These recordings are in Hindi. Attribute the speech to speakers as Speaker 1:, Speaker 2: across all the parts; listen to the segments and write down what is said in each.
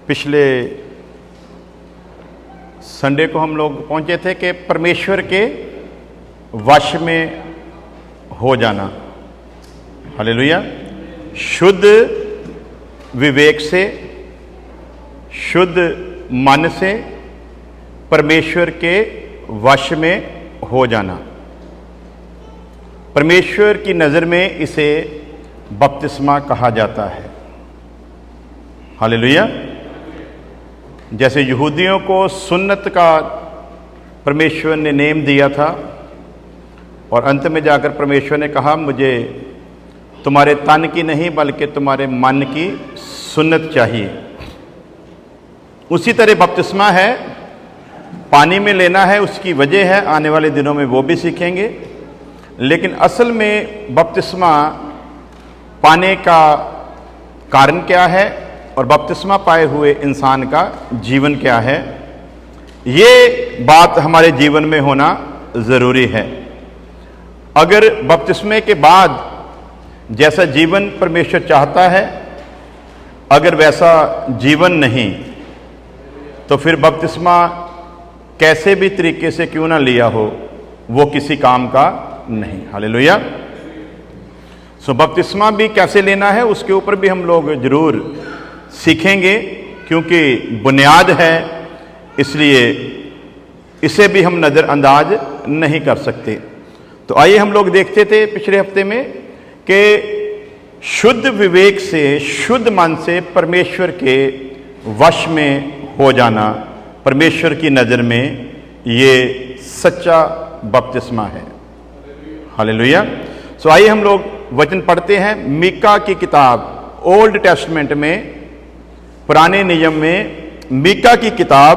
Speaker 1: पिछले संडे को हम लोग पहुंचे थे कि परमेश्वर के वश में हो जाना। हालेलुया। शुद्ध विवेक से, शुद्ध मन से परमेश्वर के वश में हो जाना। परमेश्वर की नज़र में इसे बपतिस्मा कहा जाता है। हालेलुया। जैसे यहूदियों को सुन्नत का परमेश्वर ने नेम दिया था और अंत में जाकर परमेश्वर ने कहा मुझे तुम्हारे तन की नहीं बल्कि तुम्हारे मन की सुन्नत चाहिए, उसी तरह बपतिस्मा है, पानी में लेना है। उसकी वजह है, आने वाले दिनों में वो भी सीखेंगे। लेकिन असल में बपतिस्मा पाने का कारण क्या है और बपतिस्मा पाए हुए इंसान का जीवन क्या है, ये बात हमारे जीवन में होना ज़रूरी है। अगर बपतिस्मे के बाद जैसा जीवन परमेश्वर चाहता है, अगर वैसा जीवन नहीं, तो फिर बपतिस्मा कैसे भी तरीके से क्यों ना लिया हो, वो किसी काम का नहीं। हालेलुया। सो बपतिस्मा भी कैसे लेना है उसके ऊपर भी हम लोग जरूर सीखेंगे, क्योंकि बुनियाद है, इसलिए इसे भी हम नज़रअंदाज नहीं कर सकते। तो आइए हम लोग देखते थे पिछले हफ्ते में कि शुद्ध विवेक से, शुद्ध मन से परमेश्वर के वश में हो जाना परमेश्वर की नज़र में ये सच्चा बपतिस्मा है। हालेलुया। सो आइए हम लोग वचन पढ़ते हैं। मीका की किताब, ओल्ड टेस्टमेंट में, पुराने नियम में मीका की किताब,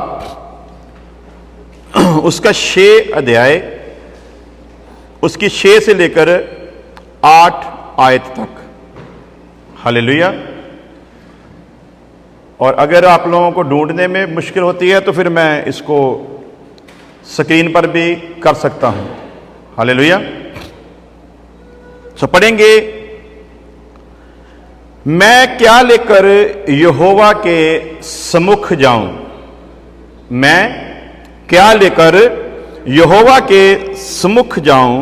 Speaker 1: उसका 6 अध्याय, उसकी 6 से लेकर 8 आयत तक। हालेलुया। और अगर आप लोगों को ढूंढने में मुश्किल होती है तो फिर मैं इसको स्क्रीन पर भी कर सकता हूं। हालेलुया। सो पढ़ेंगे। मैं क्या लेकर यहोवा के सम्मुख जाऊं, मैं क्या लेकर यहोवा के सम्मुख जाऊं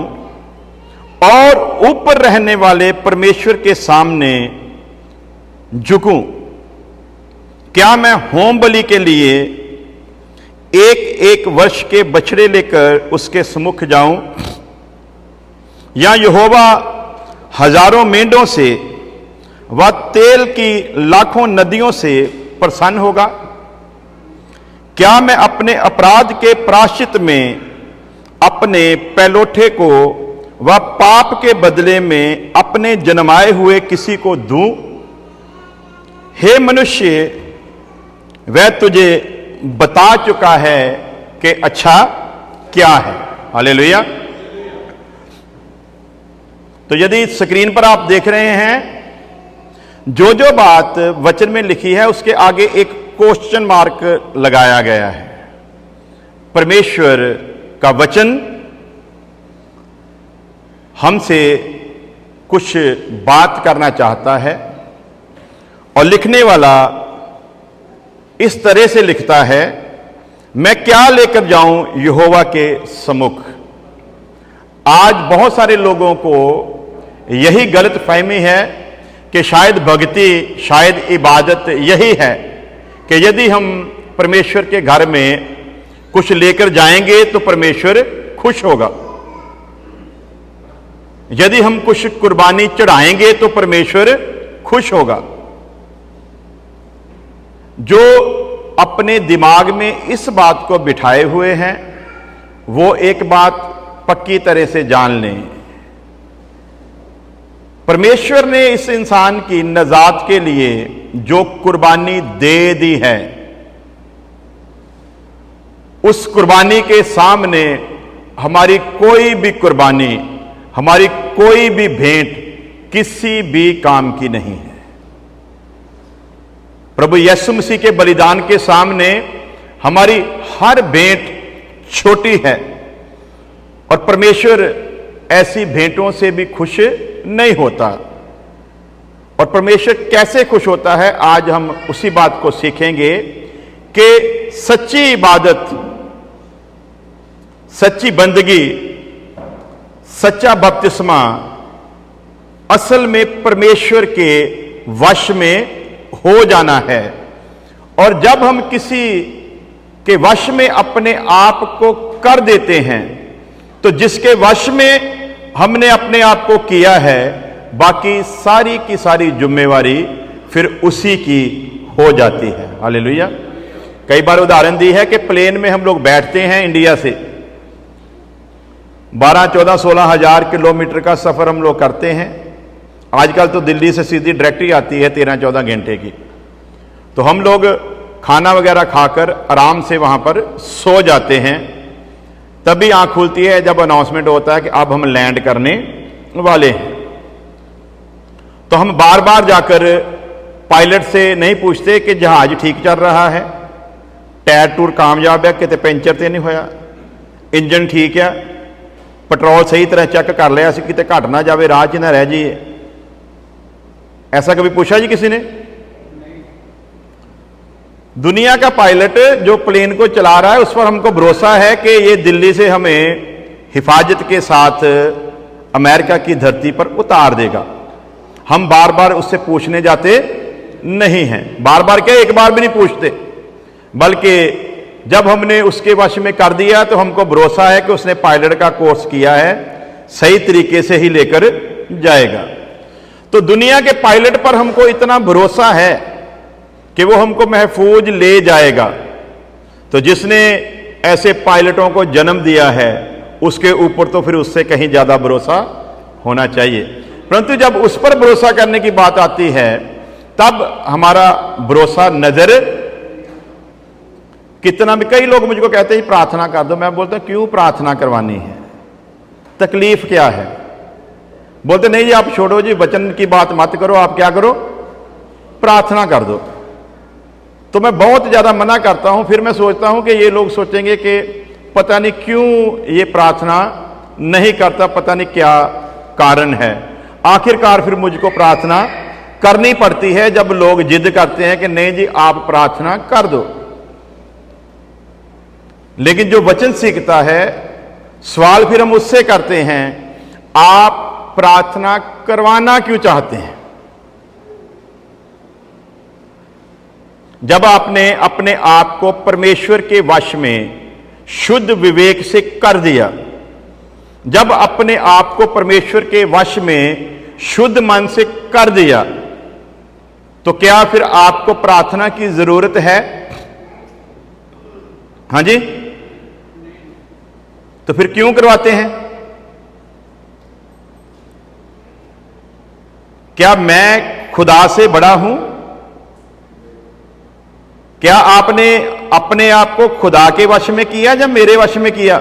Speaker 1: और ऊपर रहने वाले परमेश्वर के सामने झुकूं। क्या मैं होम बलि के लिए एक एक वर्ष के बछड़े लेकर उसके सम्मुख जाऊं, या यहोवा हजारों मेंढों से व तेल की लाखों नदियों से प्रसन्न होगा? क्या मैं अपने अपराध के प्रायश्चित में अपने पैलोठे को व पाप के बदले में अपने जन्माए हुए किसी को दूं? हे मनुष्य, वह तुझे बता चुका है कि अच्छा क्या है। हालेलुया। तो यदि स्क्रीन पर आप देख रहे हैं, जो जो बात वचन में लिखी है उसके आगे एक क्वेश्चन मार्क लगाया गया है। परमेश्वर का वचन हमसे कुछ बात करना चाहता है और लिखने वाला इस तरह से लिखता है, मैं क्या लेकर जाऊं यहोवा के सम्मुख। आज बहुत सारे लोगों को यही गलत फहमी है कि शायद भक्ति, शायद इबादत यही है कि यदि हम परमेश्वर के घर में कुछ लेकर जाएंगे तो परमेश्वर खुश होगा, यदि हम कुछ कुर्बानी चढ़ाएंगे तो परमेश्वर खुश होगा। जो अपने दिमाग में इस बात को बिठाए हुए हैं वो एक बात पक्की तरह से जान लें, परमेश्वर ने इस इंसान की नजात के लिए जो कुर्बानी दे दी है, उस कुर्बानी के सामने हमारी कोई भी कुर्बानी, हमारी कोई भी भेंट किसी भी काम की नहीं है। प्रभु यीशु मसीह के बलिदान के सामने हमारी हर भेंट छोटी है और परमेश्वर ऐसी भेंटों से भी खुश नहीं होता। और परमेश्वर कैसे खुश होता है, आज हम उसी बात को सीखेंगे कि सच्ची इबादत, सच्ची बंदगी, सच्चा बपतिस्मा असल में परमेश्वर के वश में हो जाना है। और जब हम किसी के वश में अपने आप को कर देते हैं, तो जिसके वश में हमने अपने आप को किया है, बाकी सारी की सारी जिम्मेवारी फिर उसी की हो जाती है। हालेलुया। कई बार उदाहरण दी है कि प्लेन में हम लोग बैठते हैं, इंडिया से 12, 14, 16 हजार किलोमीटर का सफर हम लोग करते हैं। आजकल तो दिल्ली से सीधी डायरेक्ट ही आती है 13, 14 घंटे की। तो हम लोग खाना वगैरह खाकर आराम से वहां पर सो जाते हैं। तभी आंख खुलती है जब अनाउंसमेंट होता है कि अब हम लैंड करने वाले हैं। तो हम बार बार जाकर पायलट से नहीं पूछते कि जहाज ठीक चल रहा है, टायर टूर कामयाब है, कितने पंचर तो नहीं होया, इंजन ठीक है, पेट्रोल सही तरह चेक कर लिया, कितने घट ना जाए, राह च ना रह जाइए। ऐसा कभी पूछा जी किसी ने? दुनिया का पायलट जो प्लेन को चला रहा है, उस पर हमको भरोसा है कि ये दिल्ली से हमें हिफाजत के साथ अमेरिका की धरती पर उतार देगा। हम बार बार उससे पूछने जाते नहीं हैं। बार बार क्या, एक बार भी नहीं पूछते, बल्कि जब हमने उसके वश में कर दिया तो हमको भरोसा है कि उसने पायलट का कोर्स किया है, सही तरीके से ही लेकर जाएगा। तो दुनिया के पायलट पर हमको इतना भरोसा है कि वो हमको महफूज ले जाएगा। तो जिसने ऐसे पायलटों को जन्म दिया है, उसके ऊपर तो फिर उससे कहीं ज्यादा भरोसा होना चाहिए। परंतु जब उस पर भरोसा करने की बात आती है, तब हमारा भरोसा नजर कितना भी। कई लोग मुझको कहते हैं प्रार्थना कर दो। मैं बोलता हूं क्यों प्रार्थना करवानी है, तकलीफ क्या है? बोलते नहीं जी आप छोड़ो जी, वचन की बात मत करो, आप क्या करो, प्रार्थना कर दो। तो मैं बहुत ज्यादा मना करता हूं। फिर मैं सोचता हूं कि ये लोग सोचेंगे कि पता नहीं क्यों ये प्रार्थना नहीं करता, पता नहीं क्या कारण है। आखिरकार फिर मुझको प्रार्थना करनी पड़ती है जब लोग जिद करते हैं कि नहीं जी आप प्रार्थना कर दो। लेकिन जो वचन सीखता है, सवाल फिर हम उससे करते हैं, आप प्रार्थना करवाना क्यों चाहते हैं? जब आपने अपने आप को परमेश्वर के वश में शुद्ध विवेक से कर दिया, जब अपने आप को परमेश्वर के वश में शुद्ध मन से कर दिया, तो क्या फिर आपको प्रार्थना की जरूरत है? हां जी, तो फिर क्यों करवाते हैं? क्या मैं खुदा से बड़ा हूं? क्या आपने अपने आप को खुदा के वश में किया या मेरे वश में किया?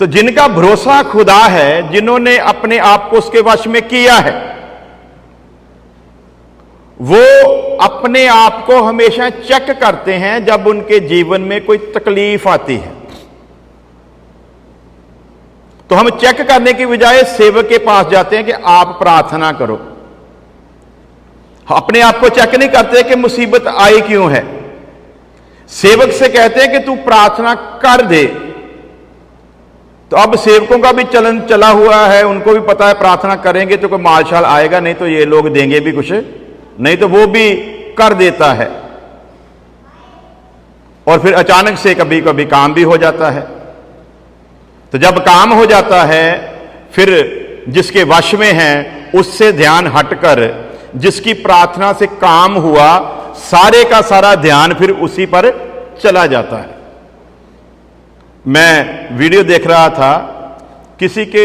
Speaker 1: तो जिनका भरोसा खुदा है, जिन्होंने अपने आप को उसके वश में किया है, वो अपने आप को हमेशा चेक करते हैं जब उनके जीवन में कोई तकलीफ आती है। तो हम चेक करने की बजाय सेवक के पास जाते हैं कि आप प्रार्थना करो। अपने आप को चेक नहीं करते कि मुसीबत आई क्यों है। सेवक से कहते हैं कि तू प्रार्थना कर दे। तो अब सेवकों का भी चलन चला हुआ है, उनको भी पता है प्रार्थना करेंगे तो कोई मालशाल आएगा, नहीं तो ये लोग देंगे भी कुछ, नहीं तो वो भी कर देता है। और फिर अचानक से कभी कभी काम भी हो जाता है। तो जब काम हो जाता है, फिर जिसके वश में है उससे ध्यान हटकर जिसकी प्रार्थना से काम हुआ, सारे का सारा ध्यान फिर उसी पर चला जाता है। मैं वीडियो देख रहा था, किसी के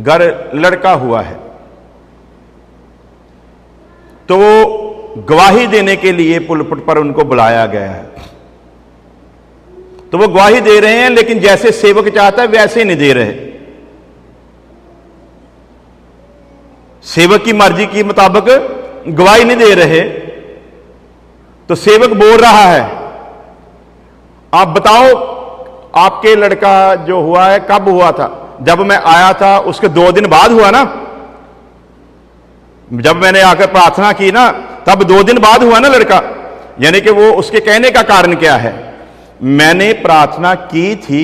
Speaker 1: घर लड़का हुआ है, तो वो गवाही देने के लिए पुलपिट पर उनको बुलाया गया है। तो वो गवाही दे रहे हैं, लेकिन जैसे सेवक चाहता है वैसे नहीं दे रहे। सेवक की मर्जी के मुताबिक गवाही नहीं दे रहे। तो सेवक बोल रहा है, आप बताओ आपके लड़का जो हुआ है कब हुआ था? जब मैं आया था उसके 2 दिन बाद हुआ ना। जब मैंने आकर प्रार्थना की ना, तब 2 दिन बाद हुआ ना लड़का। यानी कि वो उसके कहने का कारण क्या है? मैंने प्रार्थना की थी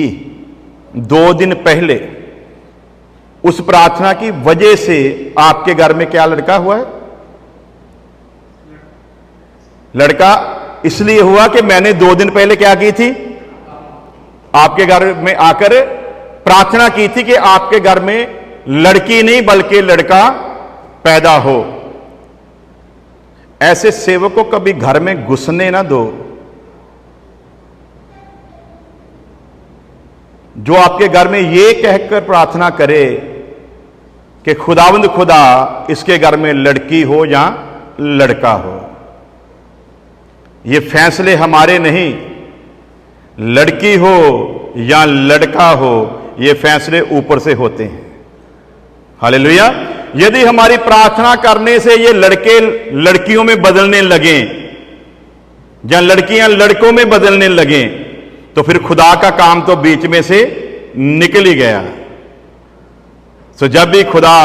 Speaker 1: 2 दिन पहले, उस प्रार्थना की वजह से आपके घर में क्या लड़का हुआ है? लड़का इसलिए हुआ कि मैंने 2 दिन पहले क्या की थी? आपके घर में आकर प्रार्थना की थी कि आपके घर में लड़की नहीं बल्कि लड़का पैदा हो। ऐसे सेवक को कभी घर में घुसने ना दो जो आपके घर में यह कहकर प्रार्थना करे कि खुदावंद खुदा इसके घर में लड़की हो या लड़का हो। ये फैसले हमारे नहीं, लड़की हो या लड़का हो, ये फैसले ऊपर से होते हैं। हालेलुया। यदि हमारी प्रार्थना करने से ये लड़के लड़कियों में बदलने लगे या लड़कियां लड़कों में बदलने लगे तो फिर खुदा का काम तो बीच में से निकल ही गया। तो जब भी खुदा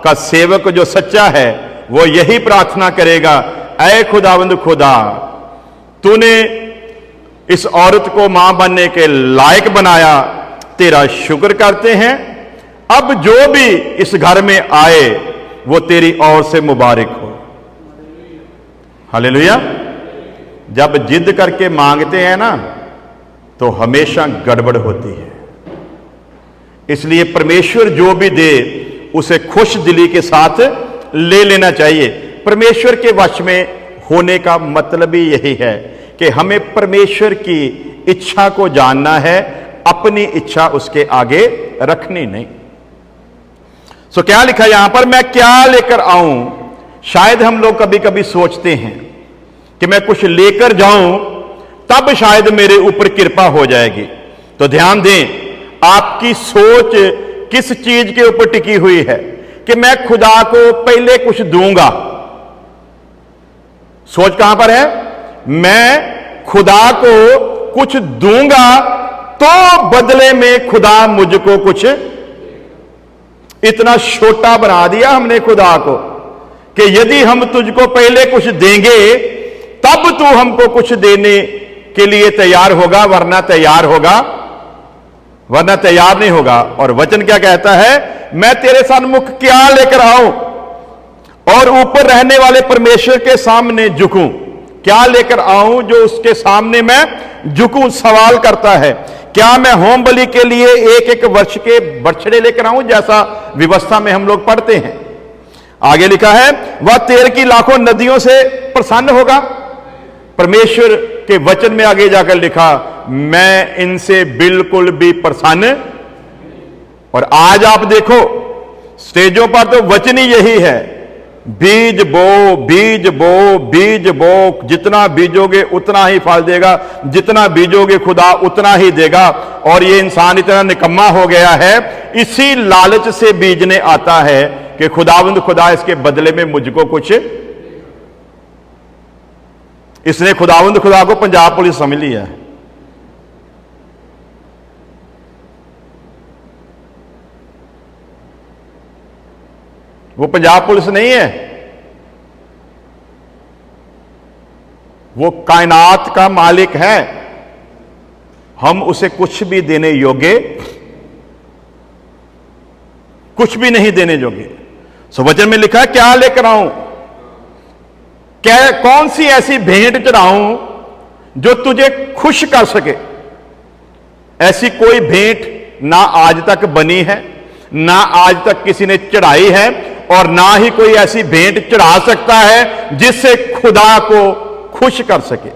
Speaker 1: का सेवक जो सच्चा है वो यही प्रार्थना करेगा, ऐ खुदावंद खुदा, तूने इस औरत को मां बनने के लायक बनाया, तेरा शुक्र करते हैं। अब जो भी इस घर में आए वो तेरी ओर से मुबारक हो। हालेलुया। जब जिद करके मांगते हैं ना तो हमेशा गड़बड़ होती है। इसलिए परमेश्वर जो भी दे उसे खुश दिली के साथ ले लेना चाहिए। परमेश्वर के वश में होने का मतलब ही यही है कि हमें परमेश्वर की इच्छा को जानना है, अपनी इच्छा उसके आगे रखनी नहीं। सो क्या लिखा यहां पर? मैं क्या लेकर आऊं? शायद हम लोग कभी कभी सोचते हैं कि मैं कुछ लेकर जाऊं तब शायद मेरे ऊपर कृपा हो जाएगी। तो ध्यान दें, आपकी सोच किस चीज के ऊपर टिकी हुई है कि मैं खुदा को पहले कुछ दूंगा। सोच कहां पर है? मैं खुदा को कुछ दूंगा तो बदले में खुदा मुझको कुछ। इतना छोटा बना दिया हमने खुदा को कि यदि हम तुझको पहले कुछ देंगे तब तू हमको कुछ देने के लिए तैयार होगा, वरना तैयार नहीं होगा। और वचन क्या कहता है? मैं तेरे सन्मुख क्या लेकर आऊं और ऊपर रहने वाले परमेश्वर के सामने झुकूं? क्या लेकर आऊं जो उसके सामने मैं झुकूं? सवाल करता है, क्या मैं होम बलि के लिए 1-1 वर्ष के बछड़े लेकर आऊं जैसा व्यवस्था में हम लोग पढ़ते हैं? आगे लिखा है, वह तेल की लाखों नदियों से प्रसन्न होगा। परमेश्वर के वचन में आगे जाकर लिखा, मैं इनसे बिल्कुल भी प्रसन्न। और आज आप देखो स्टेजों पर तो वचन ही यही है, बीज बो, बीज बो, बीज बो। जितना बीजोगे उतना ही फल देगा, जितना बीजोगे खुदा उतना ही देगा। और ये इंसान इतना निकम्मा हो गया है, इसी लालच से बीजने आता है कि खुदावंद खुदा इसके बदले में मुझको कुछ। इसने खुदावंद खुदा को पंजाब पुलिस समझ लिया है। वो पंजाब पुलिस नहीं है, वो कायनात का मालिक है। हम उसे कुछ भी देने योग्य, कुछ भी नहीं देने योग्य। सो वचन में लिखा है, क्या लेकर आऊं? क्या कौन सी ऐसी भेंट चढ़ाऊं जो तुझे खुश कर सके? ऐसी कोई भेंट ना आज तक बनी है, ना आज तक किसी ने चढ़ाई है, और ना ही कोई ऐसी भेंट चढ़ा सकता है जिससे खुदा को खुश कर सके।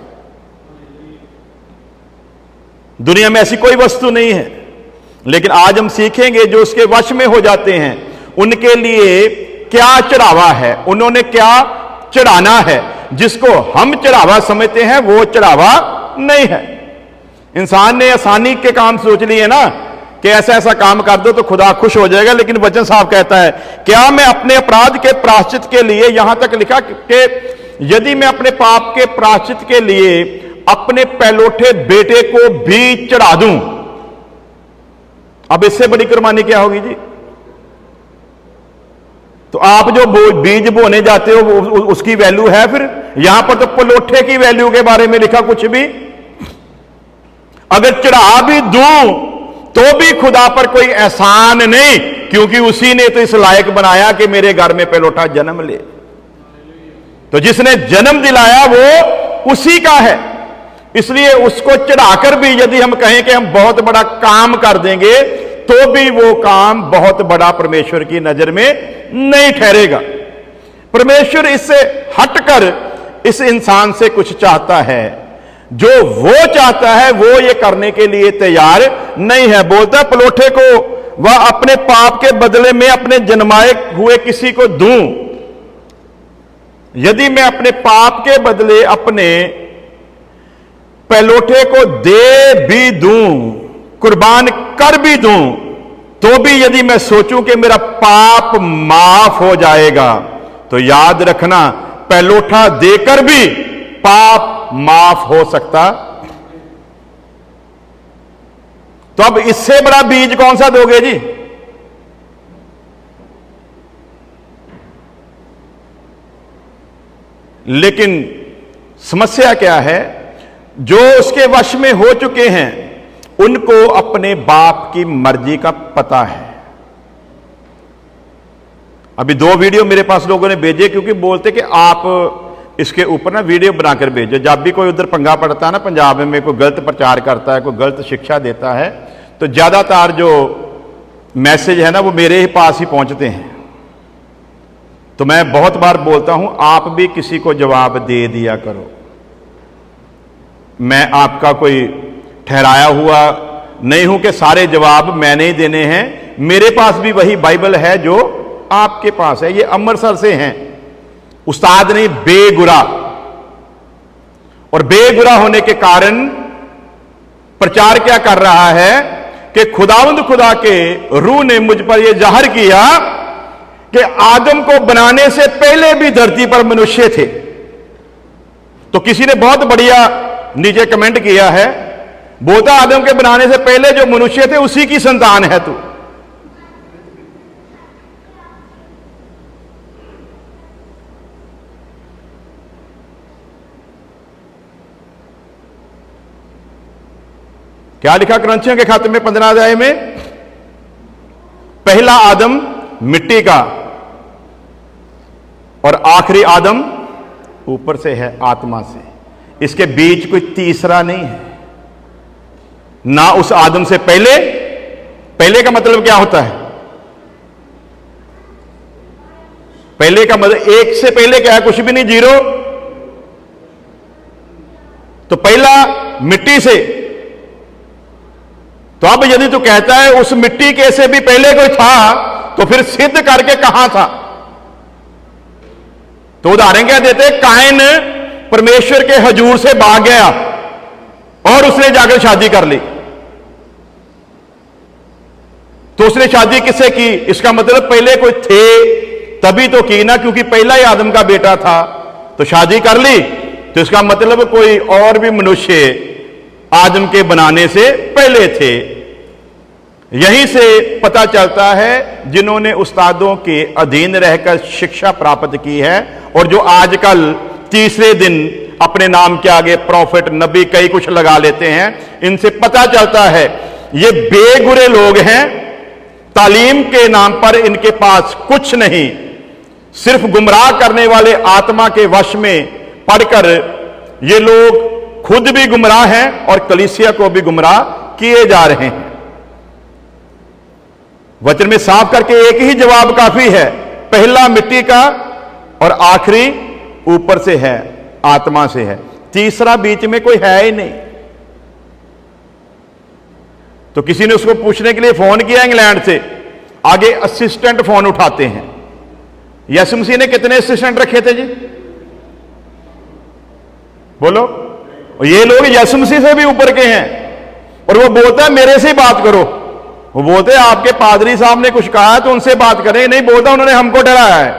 Speaker 1: दुनिया में ऐसी कोई वस्तु नहीं है। लेकिन आज हम सीखेंगे जो उसके वश में हो जाते हैं उनके लिए क्या चढ़ावा है, उन्होंने क्या चढ़ाना है। जिसको हम चढ़ावा समझते हैं वो चढ़ावा नहीं है। इंसान ने आसानी के काम सोच लिए ना कि ऐसा ऐसा काम कर दो तो खुदा खुश हो जाएगा। लेकिन वचन साहब कहता है, क्या मैं अपने अपराध के प्रायश्चित के लिए, यहां तक लिखा कि यदि मैं अपने पाप के प्रायश्चित के लिए अपने पहलौठे बेटे को भी चढ़ा दूं अब इससे बड़ी कुर्बानी क्या होगी जी? तो आप जो बीज बोने जाते हो उसकी वैल्यू है? फिर यहां पर तो पलोठे की वैल्यू के बारे में लिखा कुछ भी। अगर चढ़ा भी दूं तो भी खुदा पर कोई एहसान नहीं, क्योंकि उसी ने तो इस लायक बनाया कि मेरे घर में पलोठा जन्म ले। तो जिसने जन्म दिलाया वो उसी का है, इसलिए उसको चढ़ाकर भी यदि हम कहें कि हम बहुत बड़ा काम कर देंगे तो भी वो काम बहुत बड़ा परमेश्वर की नजर में नहीं ठहरेगा। परमेश्वर इससे हटकर इस इंसान से कुछ चाहता है, जो वो चाहता है वो ये करने के लिए तैयार नहीं है। बोलता है पलोठे को वह अपने पाप के बदले में अपने जन्माए हुए किसी को दूं। यदि मैं अपने पाप के बदले अपने पलोठे को दे भी दूं, कुर्बान कर भी दूं, तो भी यदि मैं सोचूं कि मेरा पाप माफ हो जाएगा, तो याद रखना पलोठा देकर भी पाप माफ हो सकता। तो अब इससे बड़ा बीज कौन सा दोगे जी? लेकिन समस्या क्या है, जो उसके वश में हो चुके हैं उनको अपने बाप की मर्जी का पता है। अभी 2 वीडियो मेरे पास लोगों ने भेजे, क्योंकि बोलते कि आप इसके ऊपर ना वीडियो बनाकर भेजो। जब भी कोई उधर पंगा पड़ता है ना पंजाब में, कोई गलत प्रचार करता है, कोई गलत शिक्षा देता है, तो ज्यादातर जो मैसेज है ना वो मेरे ही पास ही पहुंचते हैं। तो मैं बहुत बार बोलता हूं, आप भी किसी को जवाब दे दिया करो। मैं आपका कोई ठहराया हुआ नहीं हूं कि सारे जवाब मैंने ही देने हैं। मेरे पास भी वही बाइबल है जो आपके पास है। ये अमृतसर से हैं, उस्ताद नहीं बेगुरा, और बेगुरा होने के कारण प्रचार क्या कर रहा है कि खुदावंद खुदा के रूह ने मुझ पर यह जाहिर किया कि आदम को बनाने से पहले भी धरती पर मनुष्य थे। तो किसी ने बहुत बढ़िया नीचे कमेंट किया है, बोलता आदम के बनाने से पहले जो मनुष्य थे उसी की संतान है तू। क्या लिखा क्रंथियों के खाते में 15 अध्याय में? पहला आदम मिट्टी का और आखिरी आदम ऊपर से है, आत्मा से। इसके बीच कोई तीसरा नहीं है, ना उस आदम से पहले। पहले का मतलब क्या होता है? पहले का मतलब एक से पहले क्या है? कुछ भी नहीं, जीरो। तो पहला मिट्टी से। तो अब यदि तू कहता है उस मिट्टी के से भी पहले कोई था, तो फिर सिद्ध करके कहां था? तो उदाहरण क्या देते? कायन परमेश्वर के हजूर से भाग गया और उसने जाकर शादी कर ली। तो उसने शादी किससे की? इसका मतलब पहले कोई थे तभी तो की ना, क्योंकि पहला ही आदम का बेटा था तो शादी कर ली। तो इसका मतलब कोई और भी मनुष्य आदम के बनाने से पहले थे। यहीं से पता चलता है जिन्होंने उस्तादों के अधीन रहकर शिक्षा प्राप्त की है और जो आजकल तीसरे दिन अपने नाम के आगे प्रॉफिट नबी कई कुछ लगा लेते हैं, इनसे पता चलता है ये बेगुरे लोग हैं। तालीम के नाम पर इनके पास कुछ नहीं, सिर्फ गुमराह करने वाले आत्मा के वश में पढ़कर ये लोग खुद भी गुमराह हैं और कलीसिया को भी गुमराह किए जा रहे हैं। वचन में साफ करके एक ही जवाब काफी है, पहला मिट्टी का और आखिरी ऊपर से है, आत्मा से है। तीसरा बीच में कोई है ही नहीं। तो किसी ने उसको पूछने के लिए फोन किया इंग्लैंड से, आगे असिस्टेंट फोन उठाते हैं। यीशु मसीह ने कितने असिस्टेंट रखे थे जी? बोलो। और ये लोग यीशु मसीह से भी ऊपर के हैं और वो बोलता है मेरे से बात करो। वो बोलते हैं आपके पादरी साहब ने कुछ कहा तो उनसे बात करें। नहीं, बोलता उन्होंने हमको डराया है।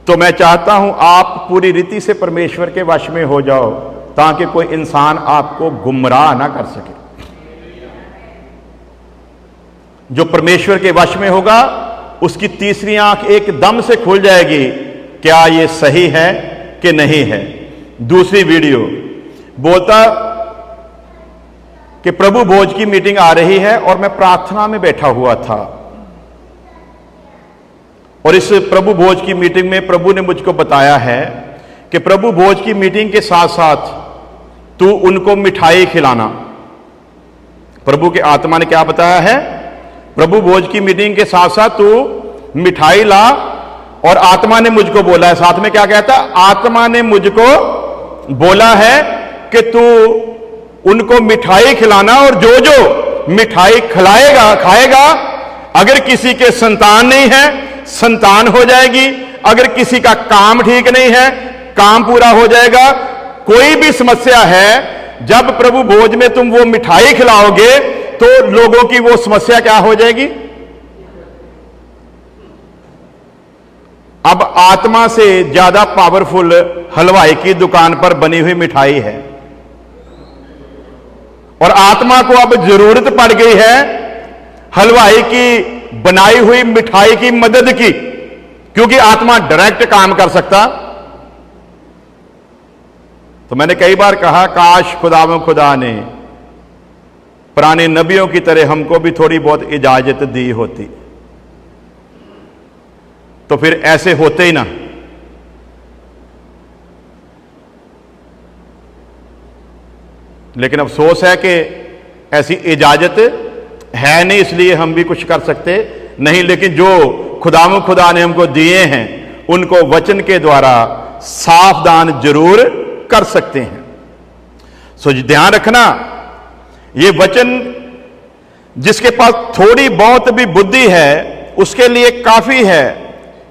Speaker 1: तो मैं चाहता हूं आप पूरी रीति से परमेश्वर के वश में हो जाओ ताकि कोई इंसान आपको गुमराह ना कर सके। जो परमेश्वर के वश में होगा उसकी तीसरी आंख एकदम से खुल जाएगी, क्या ये सही है कि नहीं है। दूसरी वीडियो बोलता कि प्रभु भोज की मीटिंग आ रही है और मैं प्रार्थना में बैठा हुआ था, और इस प्रभु भोज की मीटिंग में प्रभु ने मुझको बताया है कि प्रभु भोज की मीटिंग के साथ साथ तू उनको मिठाई खिलाना। प्रभु के आत्मा ने क्या बताया है? प्रभु भोज की मीटिंग के साथ साथ तू मिठाई ला, और आत्मा ने मुझको बोला है, साथ में क्या कहता? आत्मा ने मुझको बोला है कि तू उनको मिठाई खिलाना, और जो जो मिठाई खिलाएगा खाएगा, अगर किसी के संतान नहीं है संतान हो जाएगी, अगर किसी का काम ठीक नहीं है काम पूरा हो जाएगा। कोई भी समस्या है, जब प्रभु भोज में तुम वो मिठाई खिलाओगे तो लोगों की वो समस्या क्या हो जाएगी? अब आत्मा से ज्यादा पावरफुल हलवाई की दुकान पर बनी हुई मिठाई है, और आत्मा को अब जरूरत पड़ गई है हलवाई की बनाई हुई मिठाई की मदद की, क्योंकि आत्मा डायरेक्ट काम कर सकता। तो मैंने कई बार कहा, काश खुदा ने पुराने नबियों की तरह हमको भी थोड़ी बहुत इजाजत दी होती, तो फिर ऐसे होते ही ना। लेकिन अफसोस है कि ऐसी इजाजत है नहीं, इसलिए हम भी कुछ कर सकते नहीं। लेकिन जो खुदा ने हमको दिए हैं उनको वचन के द्वारा सावधान जरूर कर सकते हैं। सो ध्यान रखना, ये वचन जिसके पास थोड़ी बहुत भी बुद्धि है उसके लिए काफी है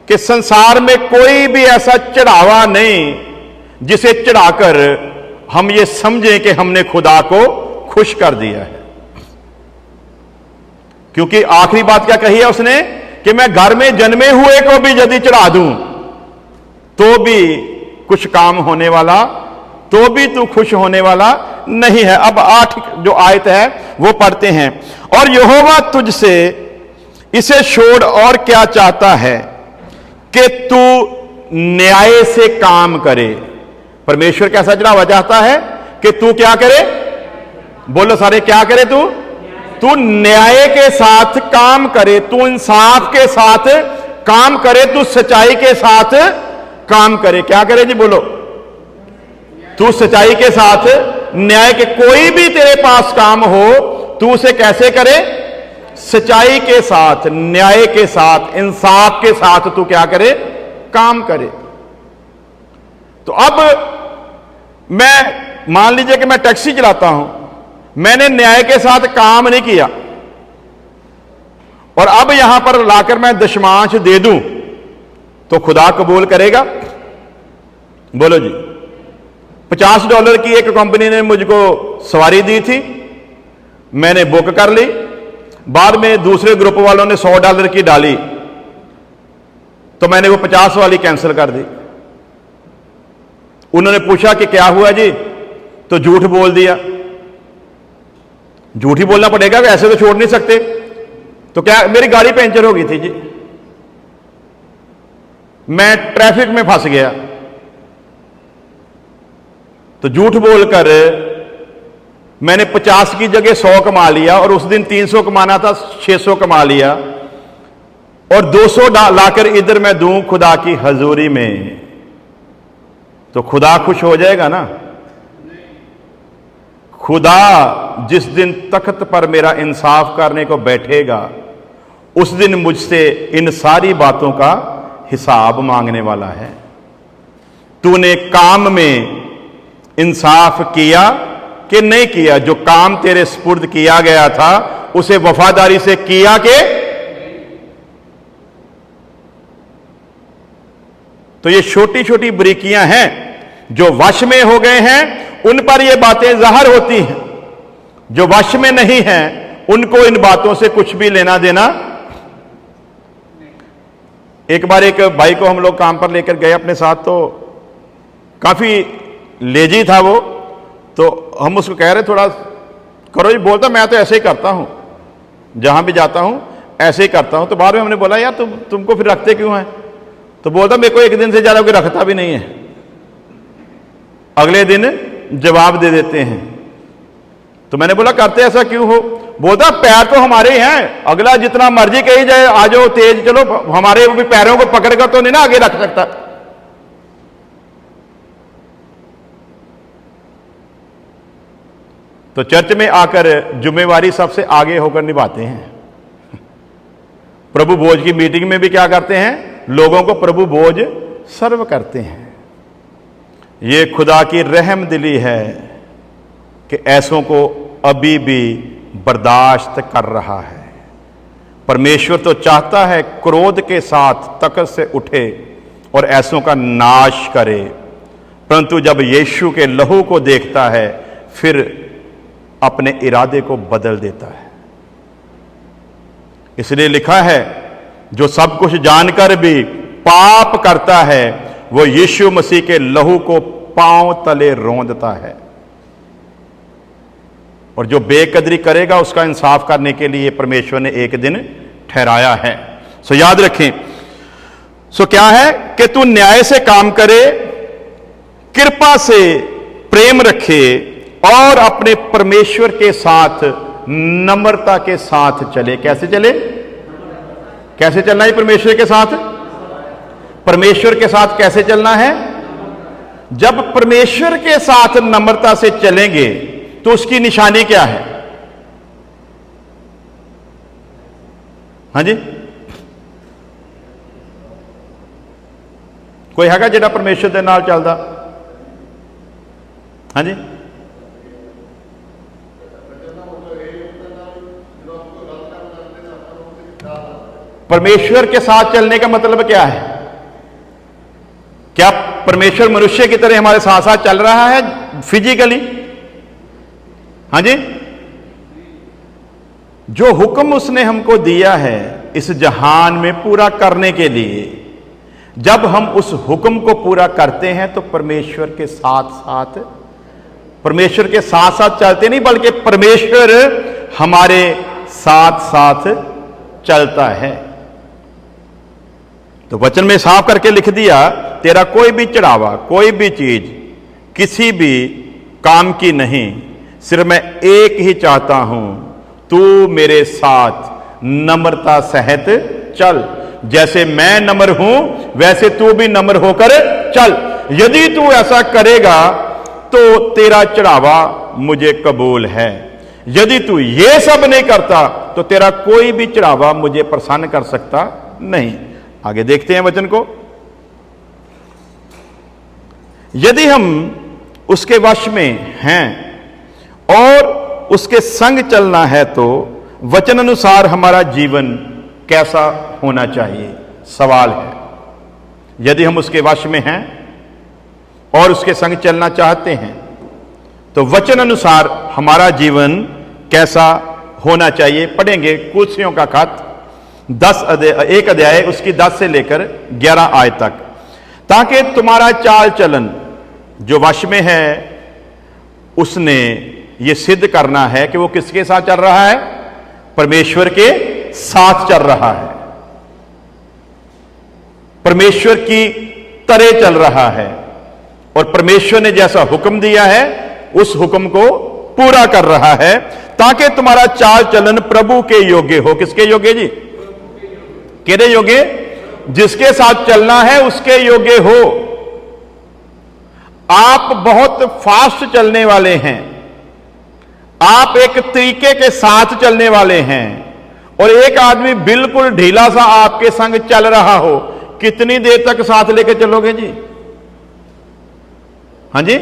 Speaker 1: कि संसार में कोई भी ऐसा चढ़ावा नहीं जिसे चढ़ाकर हम ये समझें कि हमने खुदा को खुश कर दिया है। क्योंकि आखिरी बात क्या कही है उसने कि मैं घर में जन्मे हुए को भी यदि चढ़ा दूं तो भी कुछ काम होने वाला, तो भी तू खुश होने वाला नहीं है। अब 8 जो आयत है वो पढ़ते हैं। और यहोवा तुझसे इसे छोड़ और क्या चाहता है कि तू न्याय से काम करे। परमेश्वर कैसा चढ़ावा चाहता है कि तू क्या करे? बोलो सारे, क्या करे? तू न्याय के साथ काम करे, तू इंसाफ के साथ काम करे, तू सच्चाई के साथ काम करे। क्या करे जी? बोलो। तू सच्चाई के साथ, न्याय के, कोई भी तेरे पास काम हो तू उसे कैसे करे? सच्चाई के साथ, न्याय के साथ, इंसाफ के साथ तू क्या करे? काम करे। तो अब मैं मान लीजिए कि मैं टैक्सी चलाता हूं, मैंने न्याय के साथ काम नहीं किया, और अब यहां पर लाकर मैं दशमांश दे दूं तो खुदा कबूल करेगा? बोलो जी। $50 की एक कंपनी ने मुझको सवारी दी थी, मैंने बुक कर ली, बाद में दूसरे ग्रुप वालों ने $100 की डाली तो मैंने वो 50 वाली कैंसिल कर दी। उन्होंने पूछा कि क्या हुआ जी, तो झूठ बोल दिया। झूठ ही बोलना पड़ेगा, ऐसे तो छोड़ नहीं सकते। तो क्या, मेरी गाड़ी पंचर हो गई थी जी, मैं ट्रैफिक में फंस गया, तो झूठ बोलकर मैंने 50 की जगह 100 कमा लिया, और उस दिन 300 कमाना था 600 कमा लिया, और 200 लाकर इधर मैं दूं खुदा की हजूरी में, तो खुदा खुश हो जाएगा ना? खुदा जिस दिन तख्त पर मेरा इंसाफ करने को बैठेगा उस दिन मुझसे इन सारी बातों का हिसाब मांगने वाला है। तूने काम में इंसाफ किया कि नहीं किया? जो काम तेरे सुपुर्द किया गया था उसे वफादारी से किया कि? तो ये छोटी छोटी बरीकियां हैं जो वश में हो गए हैं, उन पर ये बातें ज़ाहिर होती हैं। जो वश में नहीं हैं उनको इन बातों से कुछ भी लेना देना। एक बार एक भाई को हम लोग काम पर लेकर गए अपने साथ, तो काफी लेजी था वो, तो हम उसको कह रहे थोड़ा करो जी, बोलता मैं तो ऐसे ही करता हूं, जहां भी जाता हूं ऐसे ही करता हूं। तो बाद में हमने बोला यार तुमको फिर रखते क्यों हैं? तो बोलता मेरे को एक दिन से ज्यादा कोई रखता भी नहीं है, अगले दिन जवाब दे देते हैं। तो मैंने बोला करते ऐसा क्यों हो? बोलता पैर तो हमारे हैं, अगला जितना मर्जी कही जाए आ जाओ तेज चलो, हमारे भी पैरों को पकड़कर तो नहीं ना आगे रख सकता। तो चर्च में आकर जिम्मेवारी सबसे आगे होकर निभाते हैं। प्रभु भोज की मीटिंग में भी क्या करते हैं? लोगों को प्रभु भोज सर्व करते हैं। ये खुदा की रहम दिली है कि ऐसों को अभी भी बर्दाश्त कर रहा है। परमेश्वर तो चाहता है क्रोध के साथ तख्त से उठे और ऐसों का नाश करे, परंतु जब यीशु के लहू को देखता है फिर अपने इरादे को बदल देता है। इसलिए लिखा है जो सब कुछ जानकर भी पाप करता है वो यीशु मसीह के लहू को पांव तले रौंदता है, और जो बेकदरी करेगा उसका इंसाफ करने के लिए परमेश्वर ने एक दिन ठहराया है। सो याद रखें, सो क्या है कि तू न्याय से काम करे, कृपा से प्रेम रखे और अपने परमेश्वर के साथ नम्रता के साथ चले। कैसे चले? कैसे चलना है परमेश्वर के साथ? परमेश्वर के साथ कैसे चलना है? जब परमेश्वर के साथ नम्रता से चलेंगे तो उसकी निशानी क्या है? हाँ जी, कोई हैगा जेड़ा परमेश्वर के नाल चलदा? हाँ जी, परमेश्वर के साथ चलने का मतलब क्या है? क्या परमेश्वर मनुष्य की तरह हमारे साथ साथ चल रहा है फिजिकली? हाँ जी, जो हुक्म उसने हमको दिया है इस जहान में पूरा करने के लिए, जब हम उस हुक्म को पूरा करते हैं तो परमेश्वर के साथ साथ चलते नहीं, बल्कि परमेश्वर हमारे साथ साथ चलता है। तो वचन में साफ करके लिख दिया, तेरा कोई भी चढ़ावा, कोई भी चीज किसी भी काम की नहीं, सिर्फ मैं एक ही चाहता हूं, तू मेरे साथ नम्रता सहित चल। जैसे मैं नम्र हूं वैसे तू भी नम्र होकर चल। यदि तू ऐसा करेगा तो तेरा चढ़ावा मुझे कबूल है। यदि तू ये सब नहीं करता तो तेरा कोई भी चढ़ावा मुझे प्रसन्न कर सकता नहीं। आगे देखते हैं वचन को। यदि हम उसके वश में हैं और उसके संग चलना है तो वचन अनुसार हमारा जीवन कैसा होना चाहिए? सवाल है। यदि हम उसके वश में हैं और उसके संग चलना चाहते हैं तो वचन अनुसार हमारा जीवन कैसा होना चाहिए? पढ़ेंगे कुलसियों का खत 1 अध्याय उसकी 10 से लेकर 11 आयत तक, ताकि तुम्हारा चाल चलन जो वश में है उसने ये सिद्ध करना है कि वो किसके साथ चल रहा है? परमेश्वर के साथ चल रहा है, परमेश्वर की तरह चल रहा है, और परमेश्वर ने जैसा हुक्म दिया है उस हुक्म को पूरा कर रहा है, ताकि तुम्हारा चाल चलन प्रभु के योग्य हो। किसके योग्य जी? केरे योग्य? जिसके साथ चलना है उसके योग्य हो। आप बहुत फास्ट चलने वाले हैं, आप एक तरीके के साथ चलने वाले हैं, और एक आदमी बिल्कुल ढीला सा आपके संग चल रहा हो, कितनी देर तक साथ लेके चलोगे जी? हाँ जी,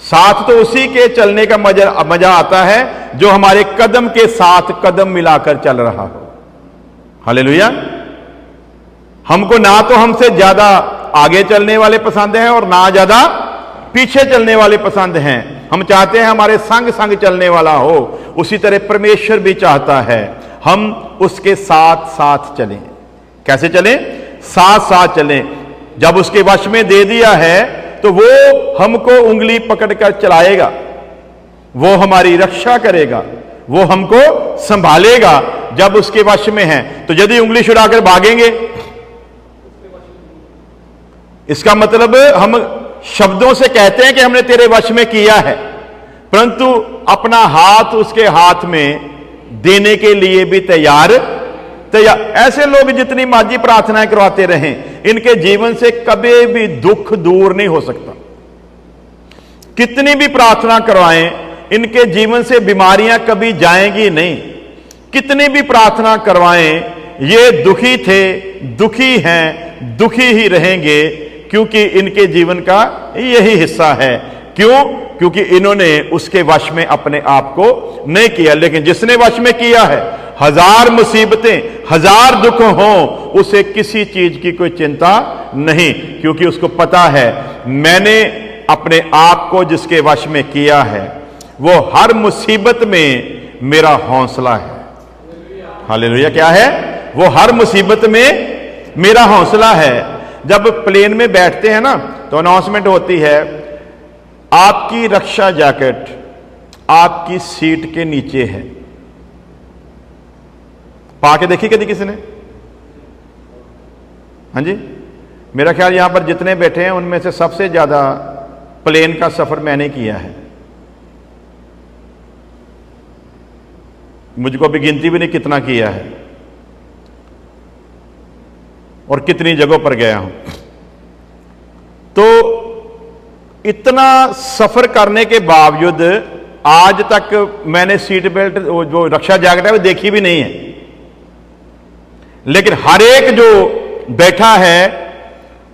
Speaker 1: साथ तो उसी के चलने का मजा आता है जो हमारे कदम के साथ कदम मिलाकर चल रहा हो। हालेलुया। हमको ना तो हमसे ज्यादा आगे चलने वाले पसंद हैं और ना ज्यादा पीछे चलने वाले पसंद हैं। हम चाहते हैं हमारे संग संग चलने वाला हो। उसी तरह परमेश्वर भी चाहता है हम उसके साथ साथ चलें। कैसे चलें? साथ साथ चलें। जब उसके वश में दे दिया है तो वो हमको उंगली पकड़कर चलाएगा, वो हमारी रक्षा करेगा, वो हमको संभालेगा जब उसके वश में है। तो यदि उंगली छुड़ाकर भागेंगे, इसका मतलब हम शब्दों से कहते हैं कि हमने तेरे वश में किया है, परंतु अपना हाथ उसके हाथ में देने के लिए भी तैयार। ऐसे लोग जितनी माजी प्रार्थनाएं करवाते रहें, इनके जीवन से कभी भी दुख दूर नहीं हो सकता। कितनी भी प्रार्थना करवाएं, इनके जीवन से बीमारियां कभी जाएंगी नहीं। कितनी भी प्रार्थना करवाएं, ये दुखी थे, दुखी हैं, दुखी ही रहेंगे, क्योंकि इनके जीवन का यही हिस्सा है। क्यों? क्योंकि इन्होंने उसके वश में अपने आप को नहीं किया। लेकिन जिसने वश में किया है, हजार मुसीबतें, हजार दुख हों, उसे किसी चीज की कोई चिंता नहीं, क्योंकि उसको पता है मैंने अपने आप को जिसके वश में किया है, वो हर मुसीबत में मेरा हौसला है। हालेलुया। क्या है? वो हर मुसीबत में मेरा हौसला है। जब प्लेन में बैठते हैं ना, तो अनाउंसमेंट होती है, आपकी रक्षा जैकेट आपकी सीट के नीचे है। पाके देखी कभी किसी ने? हाँ जी, मेरा ख्याल यहां पर जितने बैठे हैं उनमें से सबसे ज्यादा प्लेन का सफर मैंने किया है। मुझको भी गिनती भी नहीं कितना किया है और कितनी जगहों पर गया हूं। तो इतना सफर करने के बावजूद आज तक मैंने सीट बेल्ट, जो रक्षा जैकेट है, वो देखी भी नहीं है। लेकिन हर एक जो बैठा है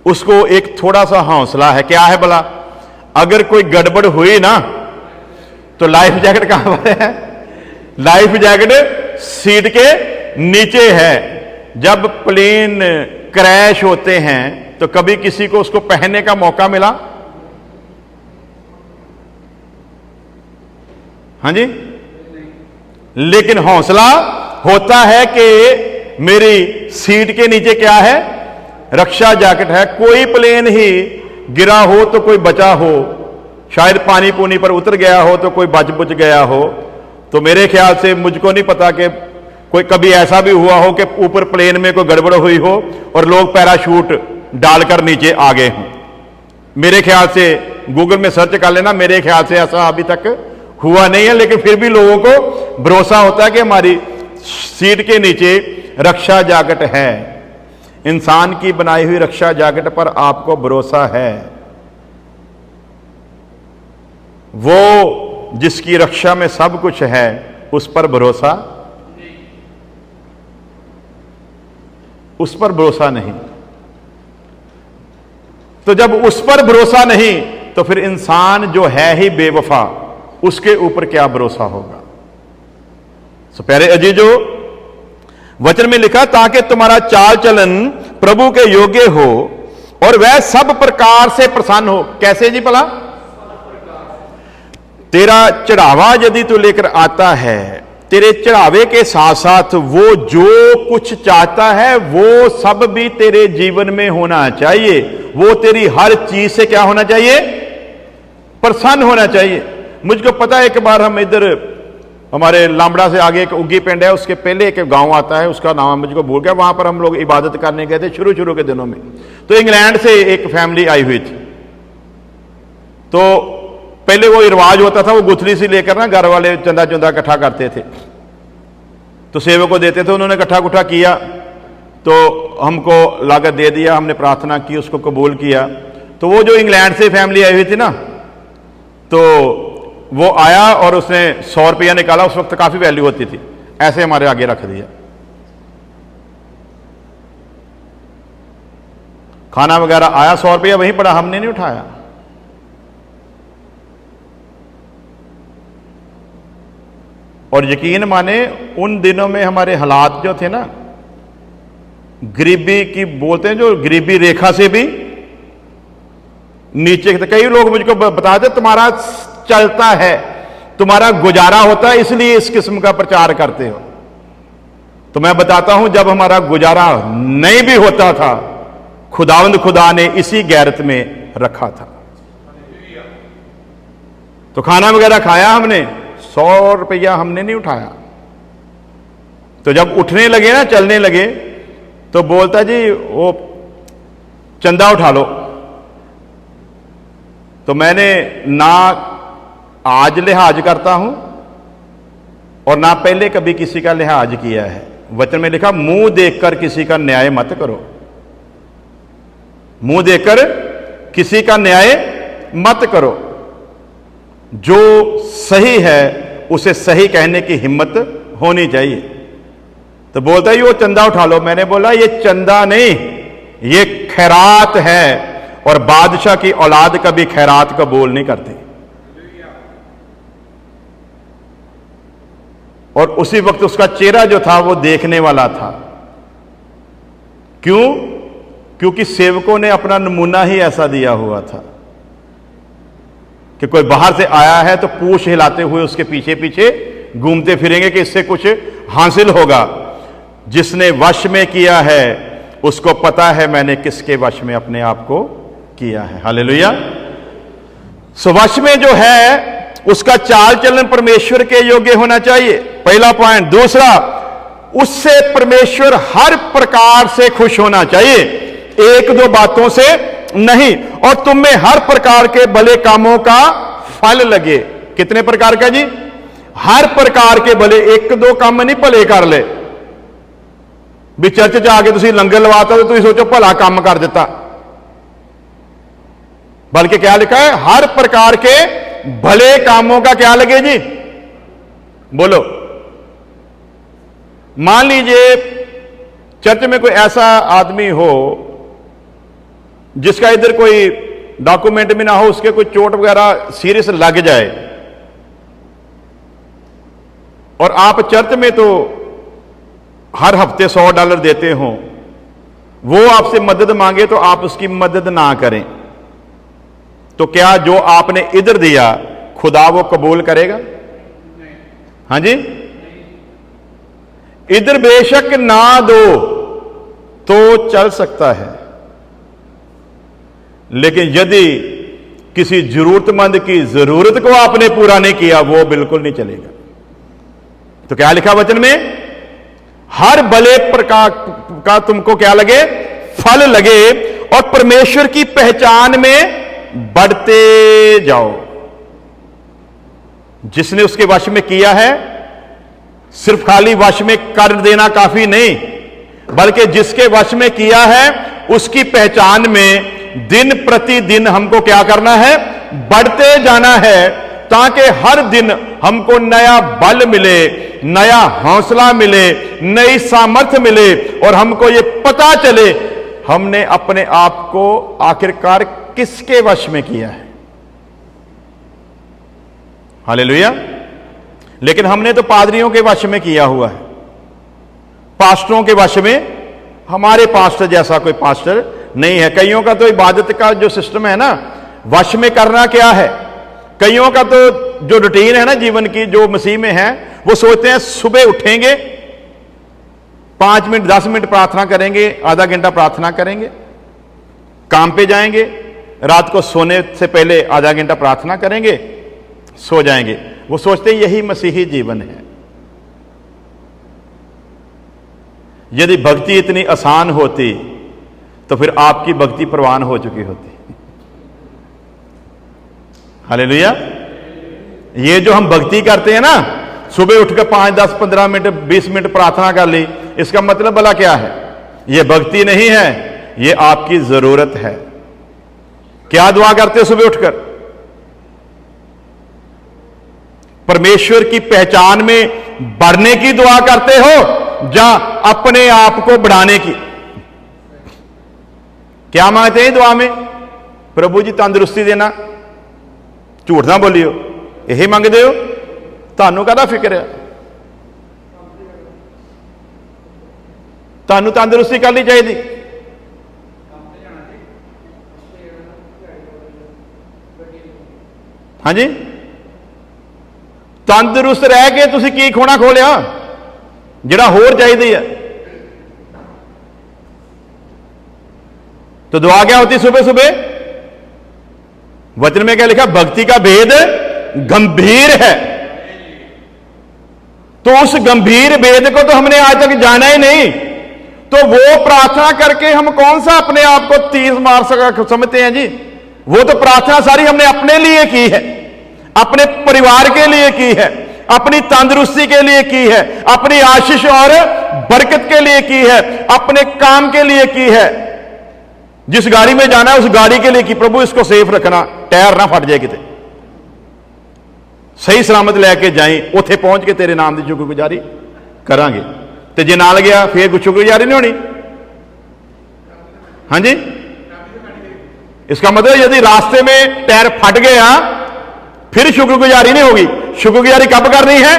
Speaker 1: उसको एक थोड़ा सा हौसला है। क्या है भला? अगर कोई गड़बड़ हुई ना, तो लाइफ जैकेट कहां पर है? लाइफ जैकेट सीट के नीचे है। जब प्लेन क्रैश होते हैं तो कभी किसी को उसको पहनने का मौका मिला? हाँ जी। लेकिन हौसला होता है कि मेरी सीट के नीचे क्या है? रक्षा जैकेट है। कोई प्लेन ही गिरा हो तो कोई बचा हो, शायद पानी पूनी पर उतर गया हो तो कोई बच बुच गया हो। तो मेरे ख्याल से, मुझको नहीं पता कि कोई कभी ऐसा भी हुआ हो कि ऊपर प्लेन में कोई गड़बड़ हुई हो और लोग पैराशूट डालकर नीचे आ गए हों। मेरे ख्याल से गूगल में सर्च कर लेना, मेरे ख्याल से ऐसा अभी तक हुआ नहीं है। लेकिन फिर भी लोगों को भरोसा होता है कि हमारी सीट के नीचे रक्षा जैकेट है। इंसान की बनाई हुई रक्षा जैकेट पर आपको भरोसा है। वो जिसकी रक्षा में सब कुछ है, उस पर भरोसा, उस पर भरोसा नहीं। तो जब उस पर भरोसा नहीं, तो फिर इंसान जो है ही बेवफा, उसके ऊपर क्या भरोसा होगा? सो प्यारे अजीजो, वचन में लिखा, ताकि तुम्हारा चाल चलन प्रभु के योग्य हो और वह सब प्रकार से प्रसन्न हो। कैसे जी भला? तेरा चढ़ावा यदि तू लेकर आता है, तेरे चढ़ावे के साथ साथ वो जो कुछ चाहता है वो सब भी तेरे जीवन में होना चाहिए। वो तेरी हर चीज से क्या होना चाहिए? प्रसन्न होना चाहिए। मुझको पता है, एक बार हम इधर हमारे लामड़ा से आगे एक उगी पिंड है, उसके पहले एक गांव आता है, उसका नाम मुझको भूल गया। वहां पर हम लोग इबादत करने गए थे शुरू के दिनों में। तो इंग्लैंड से एक फैमिली आई हुई थी। तो पहले वो रिवाज होता था, वो गुथली सी लेकर ना घर वाले चंदा चंदा इकट्ठा करते थे, तो सेवक को देते थे। उन्होंने इकट्ठा कुट्ठा किया तो हमको लागत दे दिया, हमने प्रार्थना की, उसको कबूल किया। तो वो जो इंग्लैंड से फैमिली आई हुई थी ना, तो वो आया और उसने 100 रुपया निकाला। उस वक्त काफी वैल्यू होती थी। ऐसे हमारे आगे रख दिया। खाना वगैरह आया, 100 रुपया वहीं पड़ा, हमने नहीं उठाया। और यकीन माने, उन दिनों में हमारे हालात जो थे ना, गरीबी की बोलते हैं, जो गरीबी रेखा से भी नीचे। कई लोग मुझको बताते, तुम्हारा चलता है, तुम्हारा गुजारा होता है, इसलिए इस किस्म का प्रचार करते हो। तो मैं बताता हूं, जब हमारा गुजारा नहीं भी होता था, खुदावंद खुदा ने इसी गैरत में रखा था। तो खाना वगैरह खाया हमने, 100 रुपया हमने नहीं उठाया। तो जब उठने लगे ना, चलने लगे, तो बोलता जी वो चंदा उठा लो। तो मैंने ना आज लिहाज करता हूं और ना पहले कभी किसी का लिहाज किया है। वचन में लिखा, मुंह देखकर किसी का न्याय मत करो। मुंह देखकर किसी का न्याय मत करो। जो सही है उसे सही कहने की हिम्मत होनी चाहिए। तो बोलता है वो चंदा उठा लो। मैंने बोला ये चंदा नहीं, ये खैरात है, और बादशाह की औलाद कभी खैरात कबूल नहीं करती। और उसी वक्त उसका चेहरा जो था वो देखने वाला था। क्यों? क्योंकि सेवकों ने अपना नमूना ही ऐसा दिया हुआ था कि कोई बाहर से आया है तो पूंछ हिलाते हुए उसके पीछे पीछे घूमते फिरेंगे कि इससे कुछ हासिल होगा। जिसने वश में किया है उसको पता है मैंने किसके वश में अपने आप को किया है। हालेलुया। सो वश में जो है उसका चाल चलन परमेश्वर के योग्य होना चाहिए, पहला पॉइंट। दूसरा, उससे परमेश्वर हर प्रकार से खुश होना चाहिए, एक दो बातों से नहीं। और तुम में हर प्रकार के भले कामों का फल लगे। कितने प्रकार का जी? हर प्रकार के भले। एक दो काम नहीं भले कर ले भी चर्च च आके तुम लंगर लवाता तो तुम सोचो भला काम कर दिता, बल्कि क्या लिखा है? हर प्रकार के भले कामों का क्या लगे जी? बोलो। मान लीजिए चर्च में कोई ऐसा आदमी हो जिसका इधर कोई डॉक्यूमेंट भी ना हो, उसके कोई चोट वगैरह सीरियस लग जाए, और आप चर्च में तो हर हफ्ते $100 देते हो, वो आपसे मदद मांगे तो आप उसकी मदद ना करें, तो क्या जो आपने इधर दिया खुदा वो कबूल करेगा? हां जी। इधर बेशक ना दो तो चल सकता है, लेकिन यदि किसी जरूरतमंद की जरूरत को आपने पूरा नहीं किया वो बिल्कुल नहीं चलेगा। तो क्या लिखा वचन में? हर भले प्रकार का तुमको क्या लगे? फल लगे, और परमेश्वर की पहचान में बढ़ते जाओ। जिसने उसके वश में किया है, सिर्फ खाली वश में कर देना काफी नहीं, बल्कि जिसके वश में किया है उसकी पहचान में दिन प्रतिदिन हमको क्या करना है? बढ़ते जाना है, ताकि हर दिन हमको नया बल मिले, नया हौसला मिले, नई सामर्थ्य मिले, और हमको ये पता चले हमने अपने आप को आखिरकार किसके वश में किया है। हालेलुया। लेकिन हमने तो पादरियों के वश में किया हुआ है, पास्टरों के वश में। हमारे पास्टर जैसा कोई पास्टर नहीं है। कईयों का तो इबादत का जो सिस्टम है ना, वश में करना क्या है, कईयों का तो जो रूटीन है ना जीवन की, जो मसीह में है, वो सोचते हैं सुबह उठेंगे 5 मिनट 10 मिनट प्रार्थना करेंगे, आधा घंटा प्रार्थना करेंगे, काम पे जाएंगे, रात को सोने से पहले आधा घंटा प्रार्थना करेंगे, सो जाएंगे। वो सोचते हैं यही मसीही जीवन है। यदि भक्ति इतनी आसान होती तो फिर आपकी भक्ति प्रवान हो चुकी होती। हालेलुया। ये जो हम भक्ति करते हैं ना, सुबह उठकर 5 10 15 मिनट 20 मिनट प्रार्थना कर ली, इसका मतलब भला क्या है? ये भक्ति नहीं है, ये आपकी जरूरत है। क्या दुआ करते हो सुबह उठकर? परमेश्वर की पहचान में बढ़ने की दुआ करते हो या अपने आप को बढ़ाने की? क्या मांगते हैं दुआ में? प्रभु जी तंदुरुस्ती देना, झूठ ना बोलियो, यही मांगते हो? तानू काहदा फिक्र है? तानू तंदुरुस्ती करनी चाहिए। हाँ जी। तंदुरुस्त रह के तुसी की खोना खो लिया जिहड़ा होर चाहिए है? तो दुआ क्या होती सुबह सुबह? वचन में क्या लिखा? भक्ति का भेद गंभीर है। तो उस गंभीर वेद को तो हमने आज तक जाना ही नहीं, तो वो प्रार्थना करके हम कौन सा अपने आप को तीर मार सका समझते हैं जी? वो तो प्रार्थना सारी हमने अपने लिए की है, अपने परिवार के लिए की है, अपनी तंदुरुस्ती के लिए की है, अपनी आशीष और बरकत के लिए की है, अपने काम के लिए की है। जिस गाड़ी में जाना है उस गाड़ी के लिए की, प्रभु इसको सेफ रखना, टायर ना फट जाए किते, सही सलामत लैके जाए, उत्थे पहुंच के तेरे नाम की शुक्रगुजारी करांगे। तो जे नाल गया फिर शुक्रगुजारी नहीं होनी। हाँ जी, इसका मतलब यदि रास्ते में टायर फट गया फिर शुक्रगुजारी नहीं होगी। शुक्रगुजारी कब करनी है?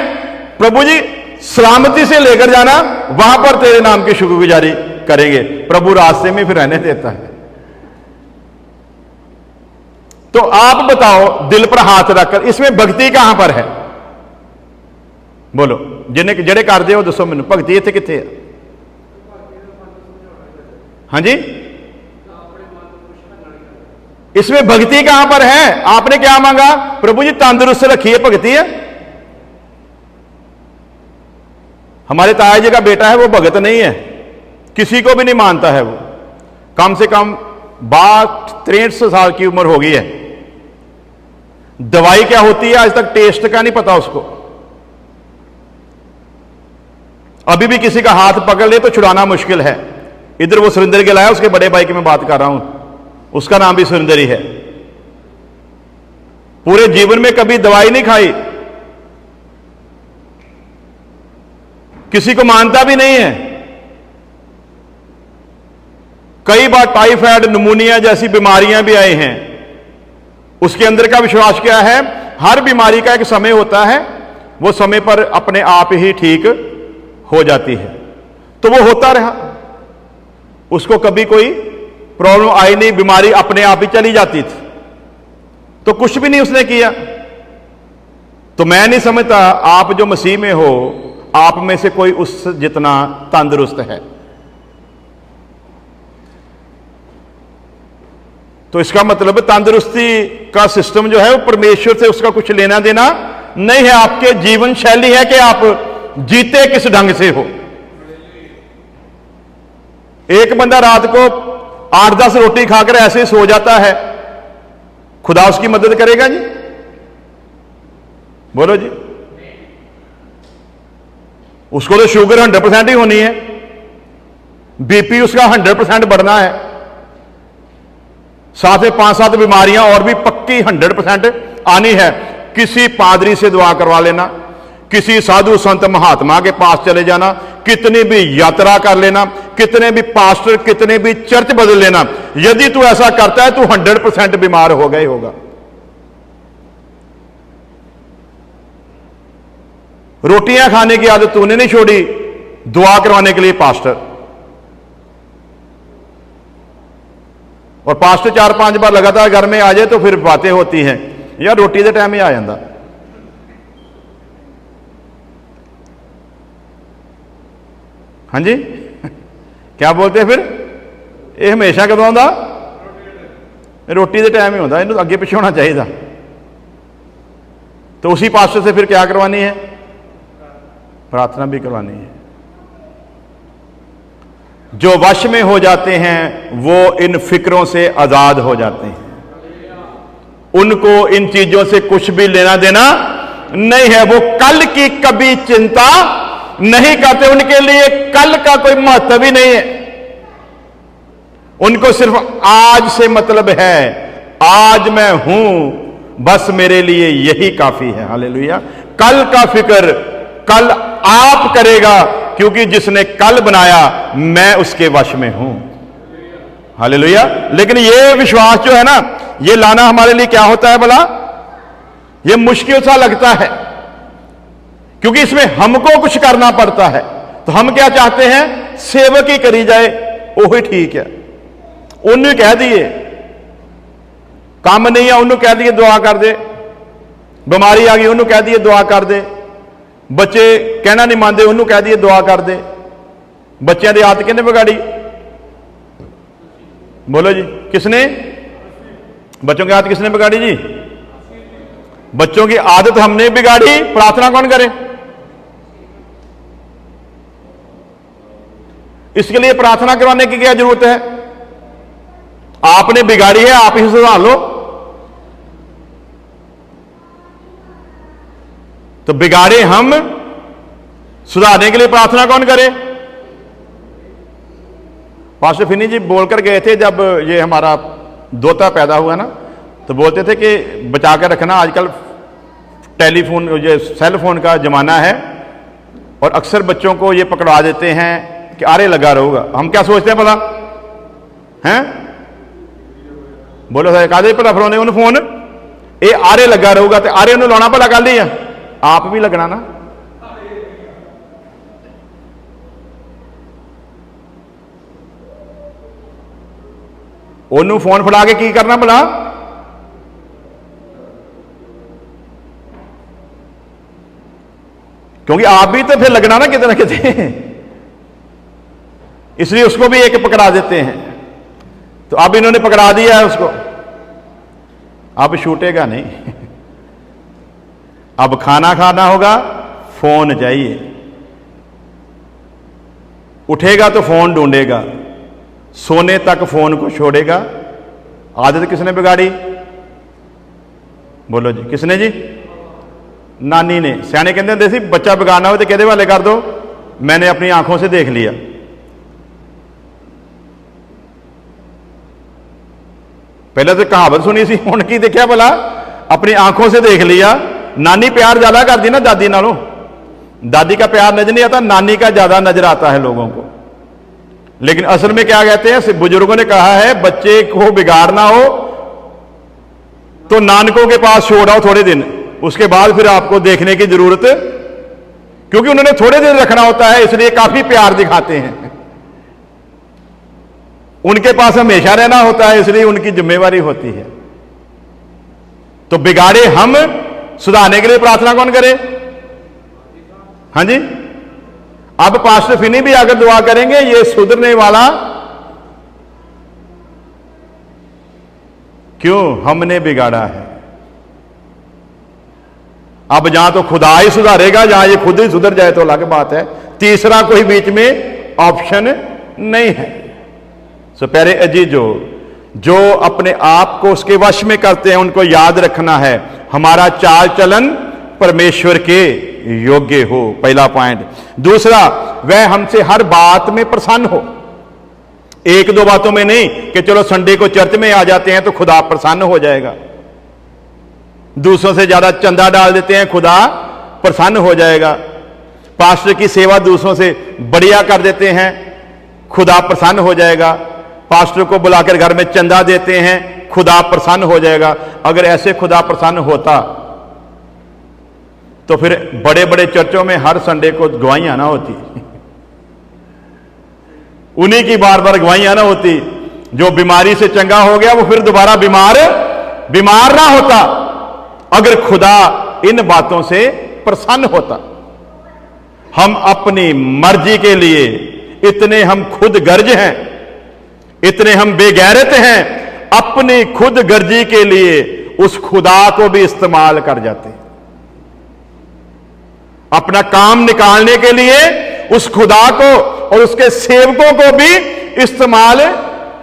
Speaker 1: प्रभु जी सलामती से लेकर जाना, वहां पर तेरे नाम की शुक्रगुजारी करेंगे। प्रभु रास्ते में फिर रहने देता है। तो आप बताओ, दिल पर हाथ रखकर इसमें भक्ति कहां पर है? बोलो, जिन्हें जेड़े कर दे हो दसो मैनू, भक्ति इत्थे कित्थे है? हाँ जी, इसमें भक्ति कहां पर है? आपने क्या मांगा? प्रभु जी तंदुरुस्त रखिए, भक्ति है। हमारे ताया जी का बेटा है, वो भगत नहीं है, किसी को भी नहीं मानता है। वो कम से कम 62-63 साल की उम्र हो गई है। दवाई क्या होती है आज तक टेस्ट का नहीं पता उसको। अभी भी किसी का हाथ पकड़ ले तो छुड़ाना मुश्किल है। इधर वो सुरेंद्र के लाया, उसके बड़े भाई की मैं बात कर रहा हूं, उसका नाम भी सुरेंद्र ही है। पूरे जीवन में कभी दवाई नहीं खाई, किसी को मानता भी नहीं है। कई बार टाइफाइड, निमोनिया जैसी बीमारियां भी आई हैं। उसके अंदर का विश्वास क्या है? हर बीमारी का एक समय होता है, वो समय पर अपने आप ही ठीक हो जाती है। तो वो होता रहा, उसको कभी कोई प्रॉब्लम आई नहीं, बीमारी अपने आप ही चली जाती थी, तो कुछ भी नहीं उसने किया। तो मैं नहीं समझता आप जो मसीह में हो, आप में से कोई उस जितना तंदुरुस्त है। तो इसका मतलब तंदुरुस्ती का सिस्टम जो है वो परमेश्वर से उसका कुछ लेना देना नहीं है। आपके जीवन शैली है कि आप जीते किस ढंग से हो। एक बंदा रात को 8-10 रोटी खाकर ऐसे ही सो जाता है, खुदा उसकी मदद करेगा जी? बोलो जी। उसको तो शुगर 100% ही होनी है, बीपी उसका 100% बढ़ना है, साथ में 5-7 बीमारियां और भी पक्की 100% आनी है। किसी पादरी से दुआ करवा लेना, किसी साधु संत महात्मा के पास चले जाना, कितनी भी यात्रा कर लेना, कितने भी पास्टर, कितने भी चर्च बदल लेना, यदि तू ऐसा करता है तू 100% बीमार हो गया ही होगा। रोटियां खाने की आदत तूने नहीं छोड़ी, दुआ करवाने के लिए पास्टर, और पास्टर 4-5 बार लगातार घर में आ जाए तो फिर बातें होती हैं, यार रोटी के टाइम ही आ जाता। हाँ जी, क्या बोलते हैं फिर? ये हमेशा कदों आता? रोटी के टाइम ही होता, इन्हें अगे पिछे होना चाहिए। तो उसी पास्टर से फिर क्या करवानी है? प्रार्थना भी करवानी है। जो वश में हो जाते हैं वो इन फिक्रों से आजाद हो जाते हैं। उनको इन चीजों से कुछ भी लेना देना नहीं है। वो कल की कभी चिंता नहीं करते, उनके लिए कल का कोई महत्व ही नहीं है। उनको सिर्फ आज से मतलब है, आज मैं हूं, बस मेरे लिए यही काफी है। हालेलुया। कल का फिक्र कल आप करेगा, क्योंकि जिसने कल बनाया मैं उसके वश में हूं। हालेलुया। लेकिन ये विश्वास जो है ना, ये लाना हमारे लिए क्या होता है भला? ये मुश्किल सा लगता है, क्योंकि इसमें हमको कुछ करना पड़ता है। तो हम क्या चाहते हैं? सेवक ही करी जाए, वही ठीक है। उन्हें कह दिए काम नहीं है, उन्होंने कह दिए दुआ कर दे। बीमारी आ गई, उन्होंने कह दिए दुआ कर दे। बच्चे कहना नहीं मानते, उन्होंने कह दिए दुआ कर दे। बच्चों की आदत किसने बिगाड़ी? बोलो जी, किसने? बच्चों की आदत किसने बिगाड़ी जी? बच्चों की आदत हमने बिगाड़ी, प्रार्थना कौन करे? इसके लिए प्रार्थना करवाने की क्या जरूरत है? आपने बिगाड़ी है, आप ही सुधार लो। तो बिगाड़े हम, सुधारने के लिए प्रार्थना कौन करे? पास्टर फिनी जी बोलकर गए थे जब ये हमारा दोता पैदा हुआ ना, तो बोलते थे कि बचा कर रखना, आजकल टेलीफोन, ये सेल फोन का जमाना है और अक्सर बच्चों को ये पकड़वा देते हैं कि आरे लगा रहूगा। हम क्या सोचते हैं पता हैं? बोलो सर कादे भला फलाने उन्हें फोन ये आरे लगा रहूगा, तो आरे उन्हें लाना भला कर लिया, आप भी लगना ना। ओनू फोन फड़ा के की करना भला? क्योंकि आप भी तो फिर लगना ना कितने ना कितने, इसलिए उसको भी एक पकड़ा देते हैं। तो अब इन्होंने पकड़ा दिया है उसको, अब छूटेगा नहीं। अब खाना खाना होगा, फोन चाहिए, उठेगा तो फोन ढूंढेगा, सोने तक फोन को छोड़ेगा। आदत किसने बिगाड़ी? बोलो जी, किसने जी? नानी ने। सियाने कहते हैं सी बच्चा बिगाड़ना हो तो कहते वाले कर दो, मैंने अपनी आंखों से देख लिया। पहले तो कहावत सुनी सी, हुण की देखा भला? अपनी आंखों से देख लिया। नानी प्यार ज्यादा करती ना दादी नालों, दादी का प्यार नजर नहीं आता, नानी का ज्यादा नजर आता है लोगों को। लेकिन असल में क्या कहते हैं, बुजुर्गों ने कहा है बच्चे को बिगाड़ना हो तो नानकों के पास छोड़ आओ थोड़े दिन, उसके बाद फिर आपको देखने की जरूरत, क्योंकि उन्होंने थोड़े दिन रखना होता है, इसलिए काफी प्यार दिखाते हैं। उनके पास हमेशा रहना होता है, इसलिए उनकी जिम्मेवारी होती है। तो बिगाड़े हम, सुधारने के लिए प्रार्थना कौन करे? हाँ जी। अब पास्टर फिनी भी आकर दुआ करेंगे, ये सुधरने वाला क्यों? हमने बिगाड़ा है। अब जहां तो खुदा ही सुधारेगा, जहां ये खुद ही सुधर जाए तो अलग बात है। तीसरा कोई बीच में ऑप्शन नहीं है। सो प्यारे अजीजों, जो अपने आप को उसके वश में करते हैं उनको याद रखना है, हमारा चाल चलन परमेश्वर के योग्य हो, पहला पॉइंट। दूसरा, वह हमसे हर बात में प्रसन्न हो। एक दो बातों में नहीं कि चलो संडे को चर्च में आ जाते हैं तो खुदा प्रसन्न हो जाएगा, दूसरों से ज्यादा चंदा डाल देते हैं खुदा प्रसन्न हो जाएगा, पास्टर की सेवा दूसरों से बढ़िया कर देते हैं खुदा प्रसन्न हो जाएगा, पास्टर को बुलाकर घर में चंदा देते हैं खुदा प्रसन्न हो जाएगा। अगर ऐसे खुदा प्रसन्न होता तो फिर बड़े बड़े चर्चों में हर संडे को गवाहियां ना होती, उन्हीं की बार बार गवाहियां ना होती। जो बीमारी से चंगा हो गया वो फिर दोबारा बीमार ना होता, अगर खुदा इन बातों से प्रसन्न होता। हम अपनी मर्जी के लिए इतने हम खुद गर्ज हैं, इतने हम बेगैरत हैं, अपनी खुद गर्जी के लिए उस खुदा को भी इस्तेमाल कर जाते हैं, अपना काम निकालने के लिए उस खुदा को और उसके सेवकों को भी इस्तेमाल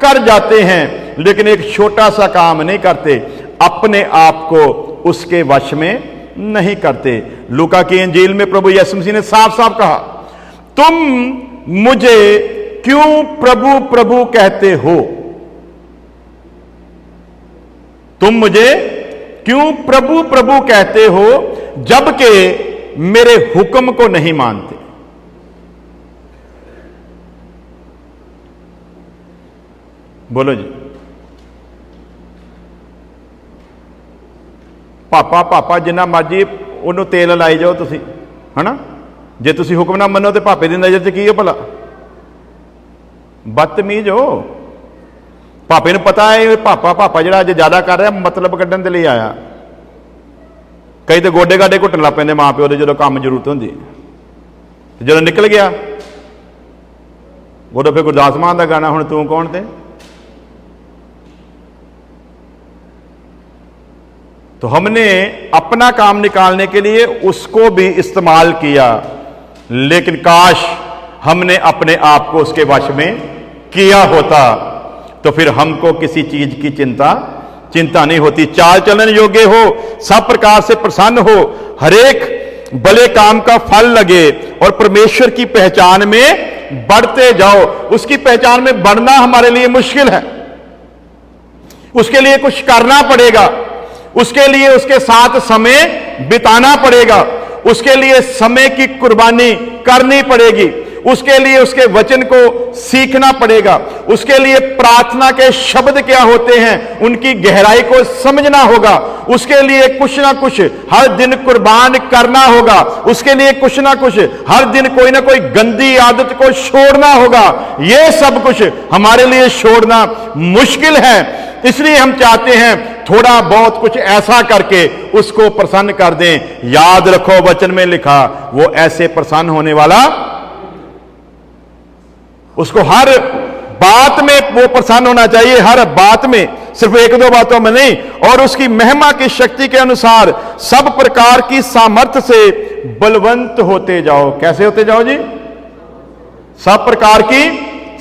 Speaker 1: कर जाते हैं, लेकिन एक छोटा सा काम नहीं करते, अपने आप को उसके वश में नहीं करते। लूका की इंजील में प्रभु यीशु मसीह ने साफ साफ कहा, तुम मुझे क्यों प्रभु प्रभु कहते हो? तुम मुझे क्यों प्रभु प्रभु कहते हो जबकि मेरे हुक्म को नहीं मानते? बोलो जी। पापा पापा जिन्ना मर्जी उन्होंने तेल लाई जाओ तुसी, है ना? जे तुसी हुक्म ना मनो तो पापे की नजर च की हो भला? बदतमीज हो। पापे ने पता है पापा पापा जो अज ज्यादा कर रहा मतलब कढ़न के लिए आया। कई तो गोडे गाडे घुटन लग पेंदे मां प्यो के जो काम जरूरत होंगी, जो निकल गया उदों फिर गुरदास मान का गाना हुण तू कौन थे। तो हमने अपना काम निकालने के लिए उसको भी इस्तेमाल किया, लेकिन काश हमने अपने आप को उसके वश में किया होता, तो फिर हमको किसी चीज की चिंता नहीं होती। चाल चलन योग्य हो, सब प्रकार से प्रसन्न हो, हरेक भले काम का फल लगे और परमेश्वर की पहचान में बढ़ते जाओ। उसकी पहचान में बढ़ना हमारे लिए मुश्किल है, उसके लिए कुछ करना पड़ेगा, उसके लिए उसके साथ समय बिताना पड़ेगा, उसके लिए समय की कुर्बानी करनी पड़ेगी, उसके लिए उसके वचन को सीखना पड़ेगा, उसके लिए प्रार्थना के शब्द क्या होते हैं उनकी गहराई को समझना होगा, उसके लिए कुछ ना कुछ हर दिन कुर्बान करना होगा, उसके लिए कुछ ना कुछ हर दिन कोई ना कोई गंदी आदत को छोड़ना होगा। यह सब कुछ हमारे लिए छोड़ना मुश्किल है, इसलिए हम चाहते हैं थोड़ा बहुत कुछ ऐसा करके उसको प्रसन्न कर दें। याद रखो वचन में लिखा, वो ऐसे प्रसन्न होने वाला, उसको हर बात में वो प्रसन्न होना चाहिए, हर बात में, सिर्फ एक दो बातों में नहीं। और उसकी महिमा की शक्ति के अनुसार सब प्रकार की सामर्थ्य से बलवंत होते जाओ। कैसे होते जाओ जी? सब प्रकार की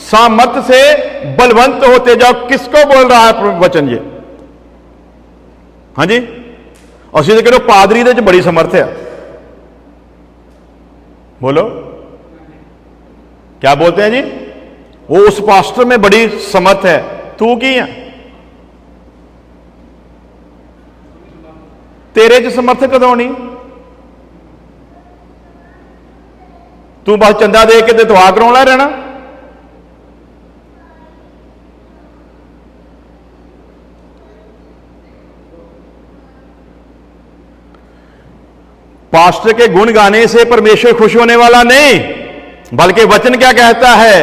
Speaker 1: सामर्थ्य से बलवंत होते जाओ। किसको बोल रहा है वचन ये? हाँ जी, और सीधे करो पादरी दे बड़ी समर्थ है। बोलो क्या बोलते हैं जी? वो उस पास्टर में बड़ी समर्थ है, तू की है? तेरे च समर्थ कदों नहीं? तू बस चंदा दे के दुआ कराउणा रहना। पास्टर के गुण गाने से परमेश्वर खुश होने वाला नहीं, बल्कि वचन क्या कहता है?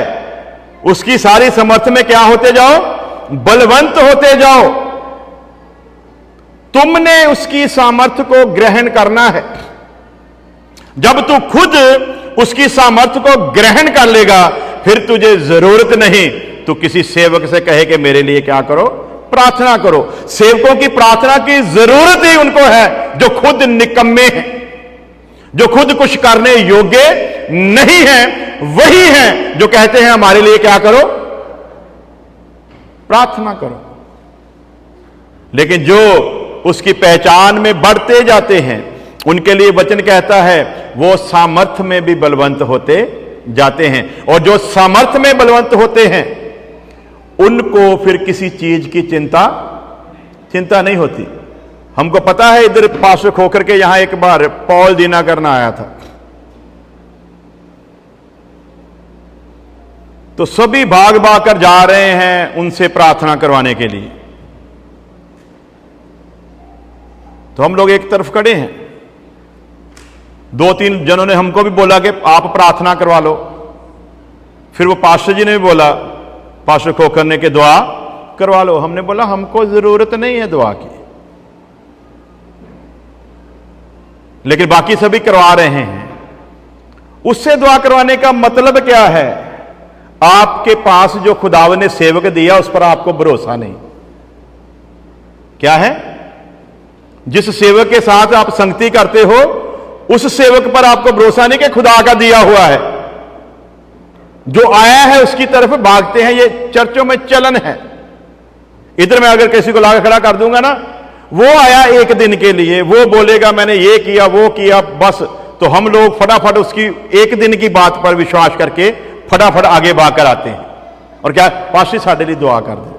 Speaker 1: उसकी सारी समर्थ में क्या होते जाओ? बलवंत होते जाओ। तुमने उसकी सामर्थ्य को ग्रहण करना है। जब तू खुद उसकी सामर्थ्य को ग्रहण कर लेगा, फिर तुझे जरूरत नहीं तू किसी सेवक से कहे कि मेरे लिए क्या करो, प्रार्थना करो। सेवकों की प्रार्थना की जरूरत ही उनको है जो खुद निकम्मे हैं, जो खुद कुछ करने योग्य नहीं है। वही हैं जो कहते हैं हमारे लिए क्या करो, प्रार्थना करो। लेकिन जो उसकी पहचान में बढ़ते जाते हैं, उनके लिए वचन कहता है वो सामर्थ्य में भी बलवंत होते जाते हैं। और जो सामर्थ्य में बलवंत होते हैं उनको फिर किसी चीज की चिंता नहीं होती। हमको पता है, इधर पास्टर खोकर के यहां एक बार पॉल दीना करना आया था, तो सभी भाग भाग कर जा रहे हैं उनसे प्रार्थना करवाने के लिए। तो हम लोग एक तरफ खड़े हैं, दो तीन जनों ने हमको भी बोला कि आप प्रार्थना करवा लो। फिर वो पास्टर जी ने भी बोला पास्टर खोकर ने के दुआ करवा लो। हमने बोला हमको जरूरत नहीं है दुआ की, लेकिन बाकी सभी करवा रहे हैं। उससे दुआ करवाने का मतलब क्या है? आपके पास जो खुदावन ने सेवक दिया उस पर आपको भरोसा नहीं। क्या है? जिस सेवक के साथ आप संगति करते हो उस सेवक पर आपको भरोसा नहीं कि खुदा का दिया हुआ है। जो आया है उसकी तरफ भागते हैं। ये चर्चों में चलन है। इधर मैं अगर किसी को लाकर खड़ा कर दूंगा ना, वो आया एक दिन के लिए, वो बोलेगा मैंने ये किया वो किया बस, तो हम लोग फटाफट उसकी एक दिन की बात पर विश्वास करके फटाफट आगे भाग कर आते हैं। और क्या? पास्टर साडे लिए दुआ कर दे।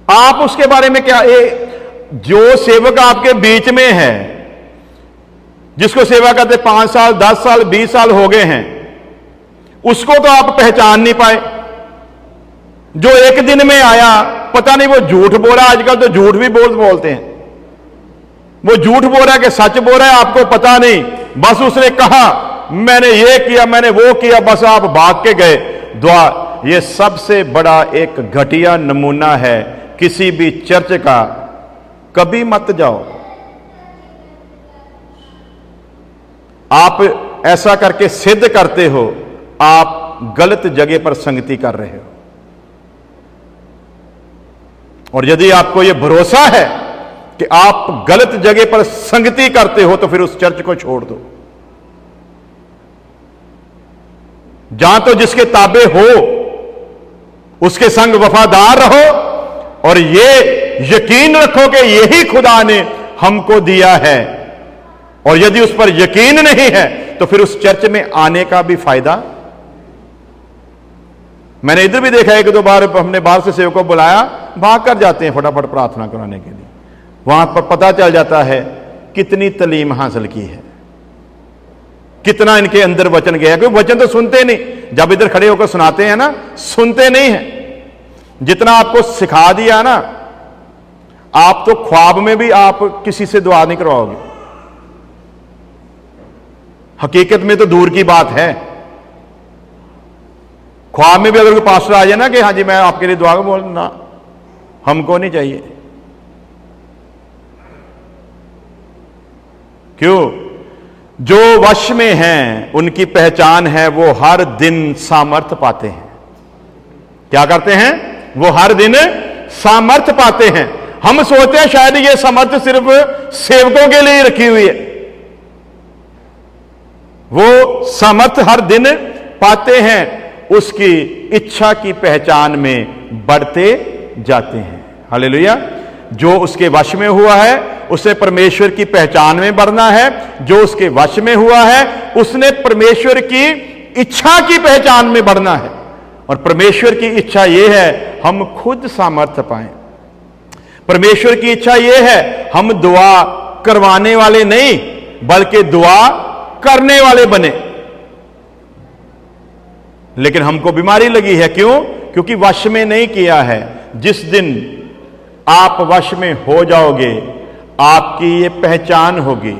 Speaker 1: आप उसके बारे में क्या? जो सेवक आपके बीच में है, जिसको सेवा करते 5 साल 10 साल 20 साल हो गए हैं, उसको तो आप पहचान नहीं पाए। जो एक दिन में आया, पता नहीं वो झूठ बोल रहा, आजकल तो झूठ भी बोलते हैं, वो झूठ बोल रहा है कि सच बोल रहा है, आपको पता नहीं। बस उसने कहा मैंने ये किया मैंने वो किया, बस आप भाग के गए। दुआ, ये सबसे बड़ा एक घटिया नमूना है किसी भी चर्च का। कभी मत जाओ। आप ऐसा करके सिद्ध करते हो आप गलत जगह पर संगति कर रहे हो। और यदि आपको यह भरोसा है कि आप गलत जगह पर संगति करते हो तो फिर उस चर्च को छोड़ दो। जहां तो जिसके ताबे हो उसके संग वफादार रहो और ये यकीन रखो कि यही खुदा ने हमको दिया है, और यदि उस पर यकीन नहीं है तो फिर उस चर्च में आने का भी फायदा। मैंने इधर भी देखा एक दो बार हमने बाहर से सेवकों को बुलाया, भाग कर जाते हैं फटाफट प्रार्थना कराने के लिए। वहां पर पता चल जाता है कितनी तालीम हासिल की है, कितना इनके अंदर वचन गया। क्योंकि वचन तो सुनते नहीं, जब इधर खड़े होकर सुनाते हैं ना, सुनते नहीं है। जितना आपको सिखा दिया ना, आप तो ख्वाब में भी आप किसी से दुआ नहीं करवाओगे। हकीकत में तो दूर की बात है। ख्वाब में भी अगर कोई पास्टर आ जाए ना कि हाँ जी मैं आपके लिए दुआ बोल, ना, हमको नहीं चाहिए। क्यों? जो वश में हैं उनकी पहचान है, वो हर दिन सामर्थ्य पाते हैं। क्या करते हैं? वो हर दिन सामर्थ्य पाते हैं। हम सोचते हैं शायद ये सामर्थ्य सिर्फ सेवकों के लिए रखी हुई है। वो सामर्थ्य हर दिन पाते हैं, उसकी इच्छा की पहचान में बढ़ते जाते हैं। हालेलुया। जो उसके वश में हुआ है उसे परमेश्वर की पहचान में बढ़ना है। जो उसके वश में हुआ है उसने परमेश्वर की इच्छा की पहचान में बढ़ना है। और परमेश्वर की इच्छा यह है हम खुद सामर्थ्य पाएं। परमेश्वर की इच्छा यह है हम दुआ करवाने वाले नहीं बल्कि दुआ करने वाले बने। लेकिन हमको बीमारी लगी है। क्यों? क्योंकि वश में नहीं किया है। जिस दिन आप वश में हो जाओगे आपकी ये पहचान होगी।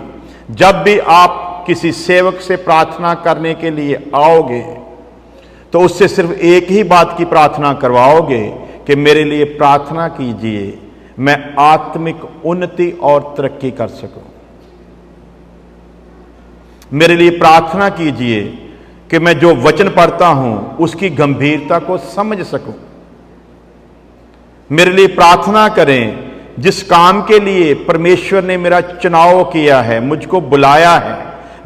Speaker 1: जब भी आप किसी सेवक से प्रार्थना करने के लिए आओगे तो उससे सिर्फ एक ही बात की प्रार्थना करवाओगे कि मेरे लिए प्रार्थना कीजिए, मैं आत्मिक उन्नति और तरक्की कर सकूं। मेरे लिए प्रार्थना कीजिए कि मैं जो वचन पढ़ता हूं उसकी गंभीरता को समझ सकूं। मेरे लिए प्रार्थना करें, जिस काम के लिए परमेश्वर ने मेरा चुनाव किया है, मुझको बुलाया है,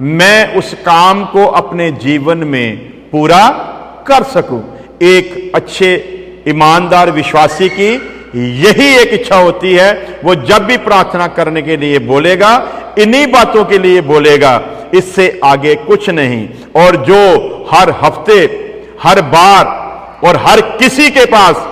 Speaker 1: मैं उस काम को अपने जीवन में पूरा कर सकूं। एक अच्छे ईमानदार विश्वासी की यही एक इच्छा होती है। वो जब भी प्रार्थना करने के लिए बोलेगा इन्हीं बातों के लिए बोलेगा, इससे आगे कुछ नहीं। और जो हर हफ्ते, हर बार और हर किसी के पास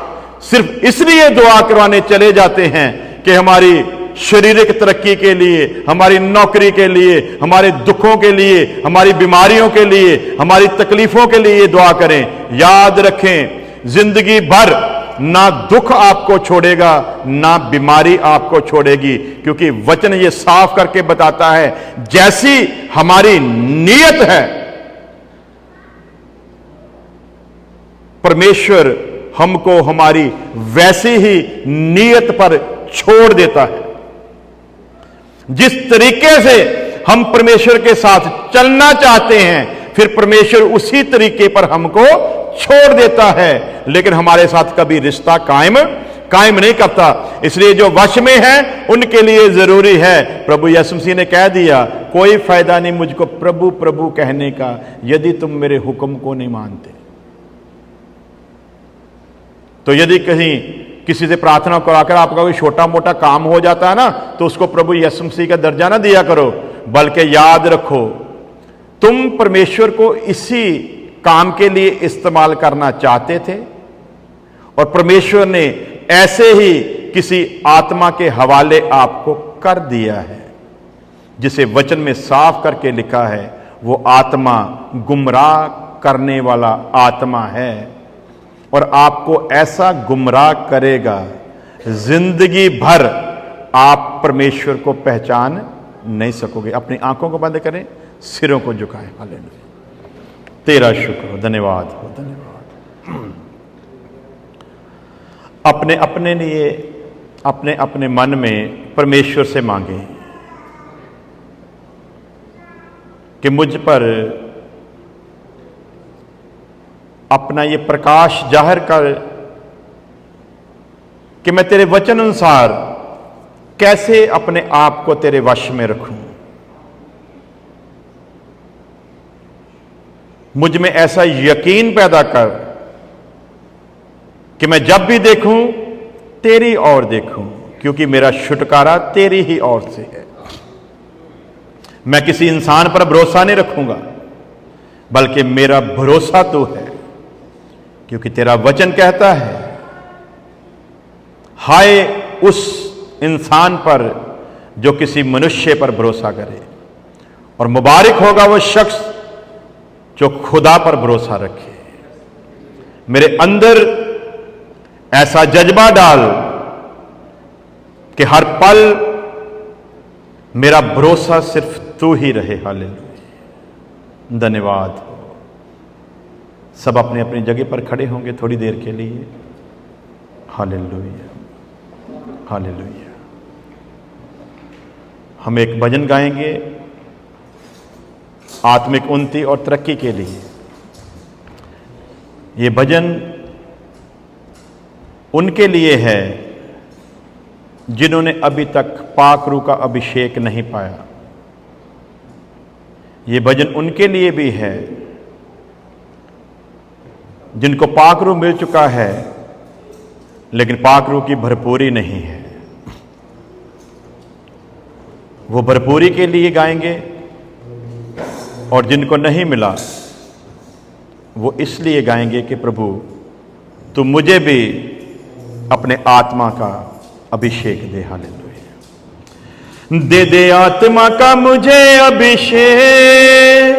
Speaker 1: सिर्फ इसलिए दुआ करवाने चले जाते हैं कि हमारी शारीरिक तरक्की के लिए, हमारी नौकरी के लिए, हमारे दुखों के लिए, हमारी बीमारियों के लिए, हमारी तकलीफों के लिए दुआ करें, याद रखें जिंदगी भर ना दुख आपको छोड़ेगा ना बीमारी आपको छोड़ेगी। क्योंकि वचन ये साफ करके बताता है जैसी हमारी नीयत है परमेश्वर हमको हमारी वैसी ही नीयत पर छोड़ देता है। जिस तरीके से हम परमेश्वर के साथ चलना चाहते हैं फिर परमेश्वर उसी तरीके पर हमको छोड़ देता है, लेकिन हमारे साथ कभी रिश्ता कायम नहीं करता। इसलिए जो वश में है उनके लिए जरूरी है। प्रभु यीशु मसीह ने कह दिया, कोई फायदा नहीं मुझको प्रभु प्रभु कहने का यदि तुम मेरे हुक्म को नहीं मानते। तो यदि कहीं किसी से प्रार्थना कराकर आपका कोई छोटा मोटा काम हो जाता है ना, तो उसको प्रभु यीशु मसीह का दर्जा ना दिया करो, बल्कि याद रखो तुम परमेश्वर को इसी काम के लिए इस्तेमाल करना चाहते थे और परमेश्वर ने ऐसे ही किसी आत्मा के हवाले आपको कर दिया है, जिसे वचन में साफ करके लिखा है वो आत्मा गुमराह करने वाला आत्मा है और आपको ऐसा गुमराह करेगा जिंदगी भर आप परमेश्वर को पहचान नहीं सकोगे। अपनी आंखों को बंद करें, सिरों को झुकाएं। हालेलुया। तेरा शुक्र हो, धन्यवाद हो, धन्यवाद। अपने अपने लिए अपने अपने मन में परमेश्वर से मांगे कि मुझ पर अपना ये प्रकाश जाहिर कर कि मैं तेरे वचन अनुसार कैसे अपने आप को तेरे वश में रखूं। मुझ में ऐसा यकीन पैदा कर कि मैं जब भी देखूं तेरी ओर देखूं, क्योंकि मेरा छुटकारा तेरी ही ओर से है। मैं किसी इंसान पर भरोसा नहीं रखूंगा, बल्कि मेरा भरोसा तो है, क्योंकि तेरा वचन कहता है, हाय उस इंसान पर जो किसी मनुष्य पर भरोसा करे, और मुबारक होगा वह शख्स जो खुदा पर भरोसा रखे। मेरे अंदर ऐसा जज्बा डाल कि हर पल मेरा भरोसा सिर्फ तू ही रहे। हालेलुया, धन्यवाद। सब अपनी अपनी जगह पर खड़े होंगे थोड़ी देर के लिए। Hallelujah, hallelujah. हम एक भजन गाएंगे आत्मिक उन्नति और तरक्की के लिए। ये भजन उनके लिए है जिन्होंने अभी तक पाक रूह का अभिषेक नहीं पाया। ये भजन उनके लिए भी है जिनको पाक रूह मिल चुका है, लेकिन पाक रूह की भरपूरी नहीं है। वो भरपूरी के लिए गाएंगे, और जिनको नहीं मिला वो इसलिए गाएंगे कि प्रभु तू मुझे भी अपने आत्मा का अभिषेक दे। हालेलुया। दे दे आत्मा का मुझे अभिषेक,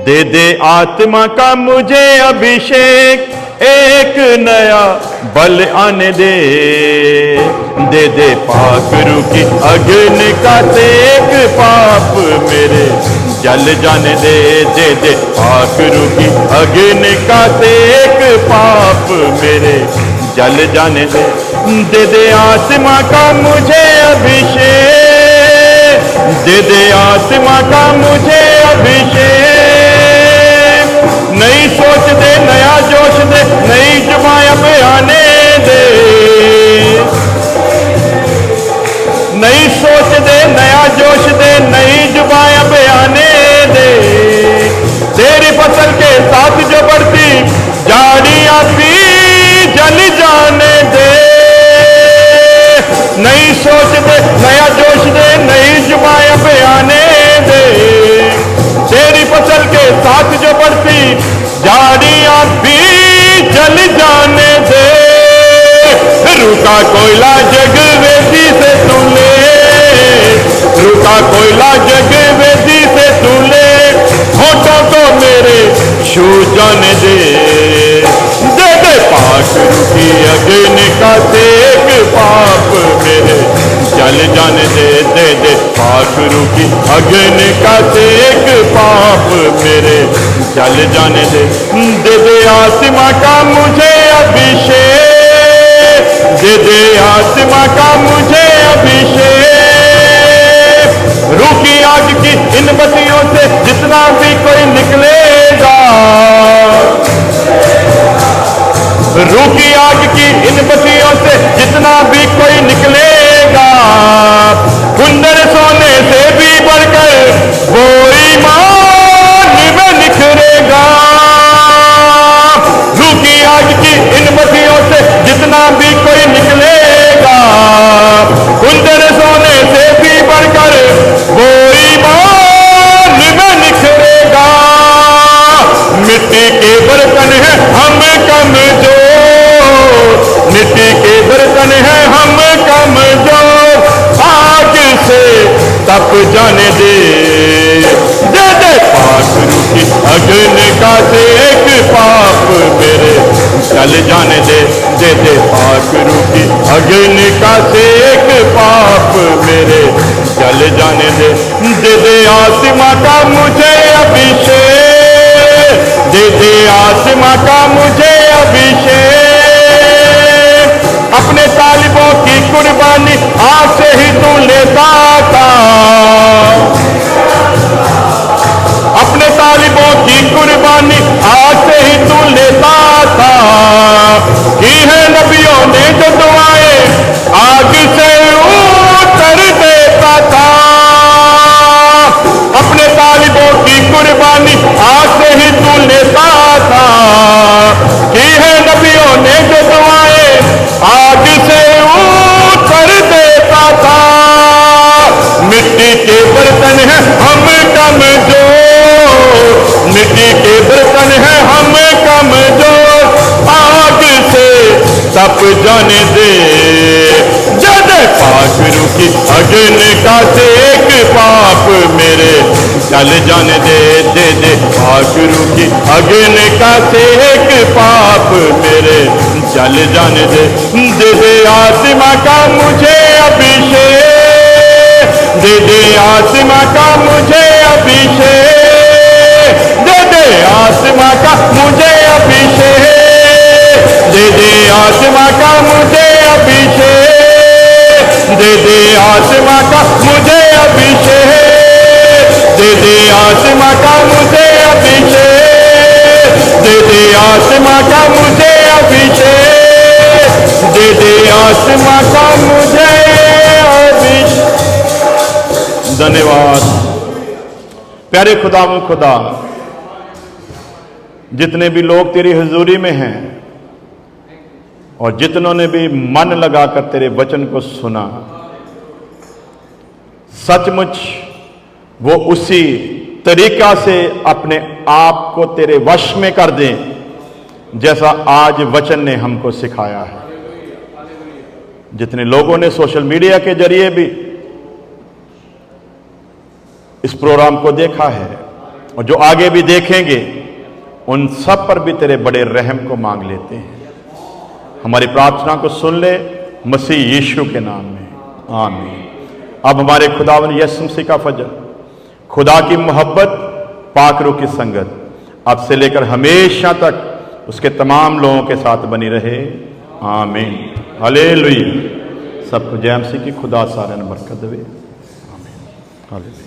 Speaker 1: दे दे आत्मा का मुझे अभिषेक, एक नया बल आने दे। दे दे पाक रूह की अग्नि का तेग, पाप मेरे जल जाने दे। दे दे पाक रूह की अग्नि का तेग, पाप मेरे जल जाने दे। दे दे आत्मा का मुझे अभिषेक, दे दे आत्मा का मुझे अभिषेक। नई सोच दे, नया जोश दे, नई जुबान पे आने दे। नई सोच दे, नया जोश दे, नई जुबान पे आने दे। तेरी फसल के साथ जो बढ़ती झाड़ियां भी जल जाने दे। नई सोच दे, नया जोश दे, नई जुबान पे आने दे। तेरी फसल के साथ जो बढ़ती झाड़ियां भी जल जाने दे। रूखा कोयला जग वेदी से तू ले, रूखा कोयला जग वेदी से तू ले। होठों को मेरे छू जाने दे। दे दे पाक रूह की अग्नि का तेग, पाप मेरे जल जाने दे। दे दे पाक रूह की अग्नि का तेग, पाप मेरे जल जाने दे। दे दे आत्मा का मुझे अभिषेक, दे दे आत्मा का मुझे अभिषेक। रूह की आग की इन बत्तियों से जितना भी कोई निकलेगा, रूह की आग की इन बत्तियों से जितना भी कोई निकलेगा, कुंदन सोने से भी बढ़कर वो ईमान में निखरेगा। रूह की आग की इन बत्तियों से जितना भी कोई निकलेगा, कुंदन सोने से भी बढ़कर वो ईमान में निखरेगा। मिट्टी के बर्तन है हम कमजोर, मिट्टी के बर्तन है हम कमजोर। आग से तप जाने दे। दे दे पाक रूह की अग्नि का तेग, पाप मेरे जल जाने दे। दे दे पाक रूह की अग्नि का तेग, पाप मेरे जल जाने दे। दे दे आत्मा का मुझे अभिषेक, दे दे आत्मा का मुझे अभिषेक। अपने तालिबों की कुर्बानी आज से ही तू लेता था, अपने तालिबों की कुर्बानी आज से ही तू लेता था। की है नबियों ने जो दुआएं के बर्तन है हम कमजोर, आग से तप जाने दे। जद पाक रूखी अग्न का सेक पाप मेरे जल जाने दे। दे दे पाक रूखी अग्न का सेक पाप मेरे जल जाने दे। दे दे आत्मा का मुझे अभिषेक, दे दे आत्मा का मुझे अभिषेक, दे दे आत्मा का मुझे अभिषेक, दे दे आत्मा का मुझे अभिषेक, दे दे आत्मा का मुझे अभिषेक, दे दे आत्मा का मुझे अभिषेक, दे दे आत्मा का मुझे अभिषेक, दे दे आत्मा का मुझे अभिषेक। धन्यवाद। प्यारे खुदा, जितने भी लोग तेरी हुजूरी में हैं और जितनों ने भी मन लगाकर तेरे वचन को सुना, सचमुच वो उसी तरीका से अपने आप को तेरे वश में कर दें जैसा आज वचन ने हमको सिखाया है। जितने लोगों ने सोशल मीडिया के जरिए भी इस प्रोग्राम को देखा है और जो आगे भी देखेंगे, उन सब पर भी तेरे बड़े रहम को मांग लेते हैं। हमारी प्रार्थना को सुन ले मसीह यीशु के नाम में, आमीन। अब हमारे खुदावन यीशु मसीह का फजल, खुदा की मोहब्बत, पाक रूह की संगत अब से लेकर हमेशा तक उसके तमाम लोगों के साथ बनी रहे, आमीन। हालेलुया। सबको जय मसीह की खुदा सारे ने बरकत देवे, आमीन। हालेलुया।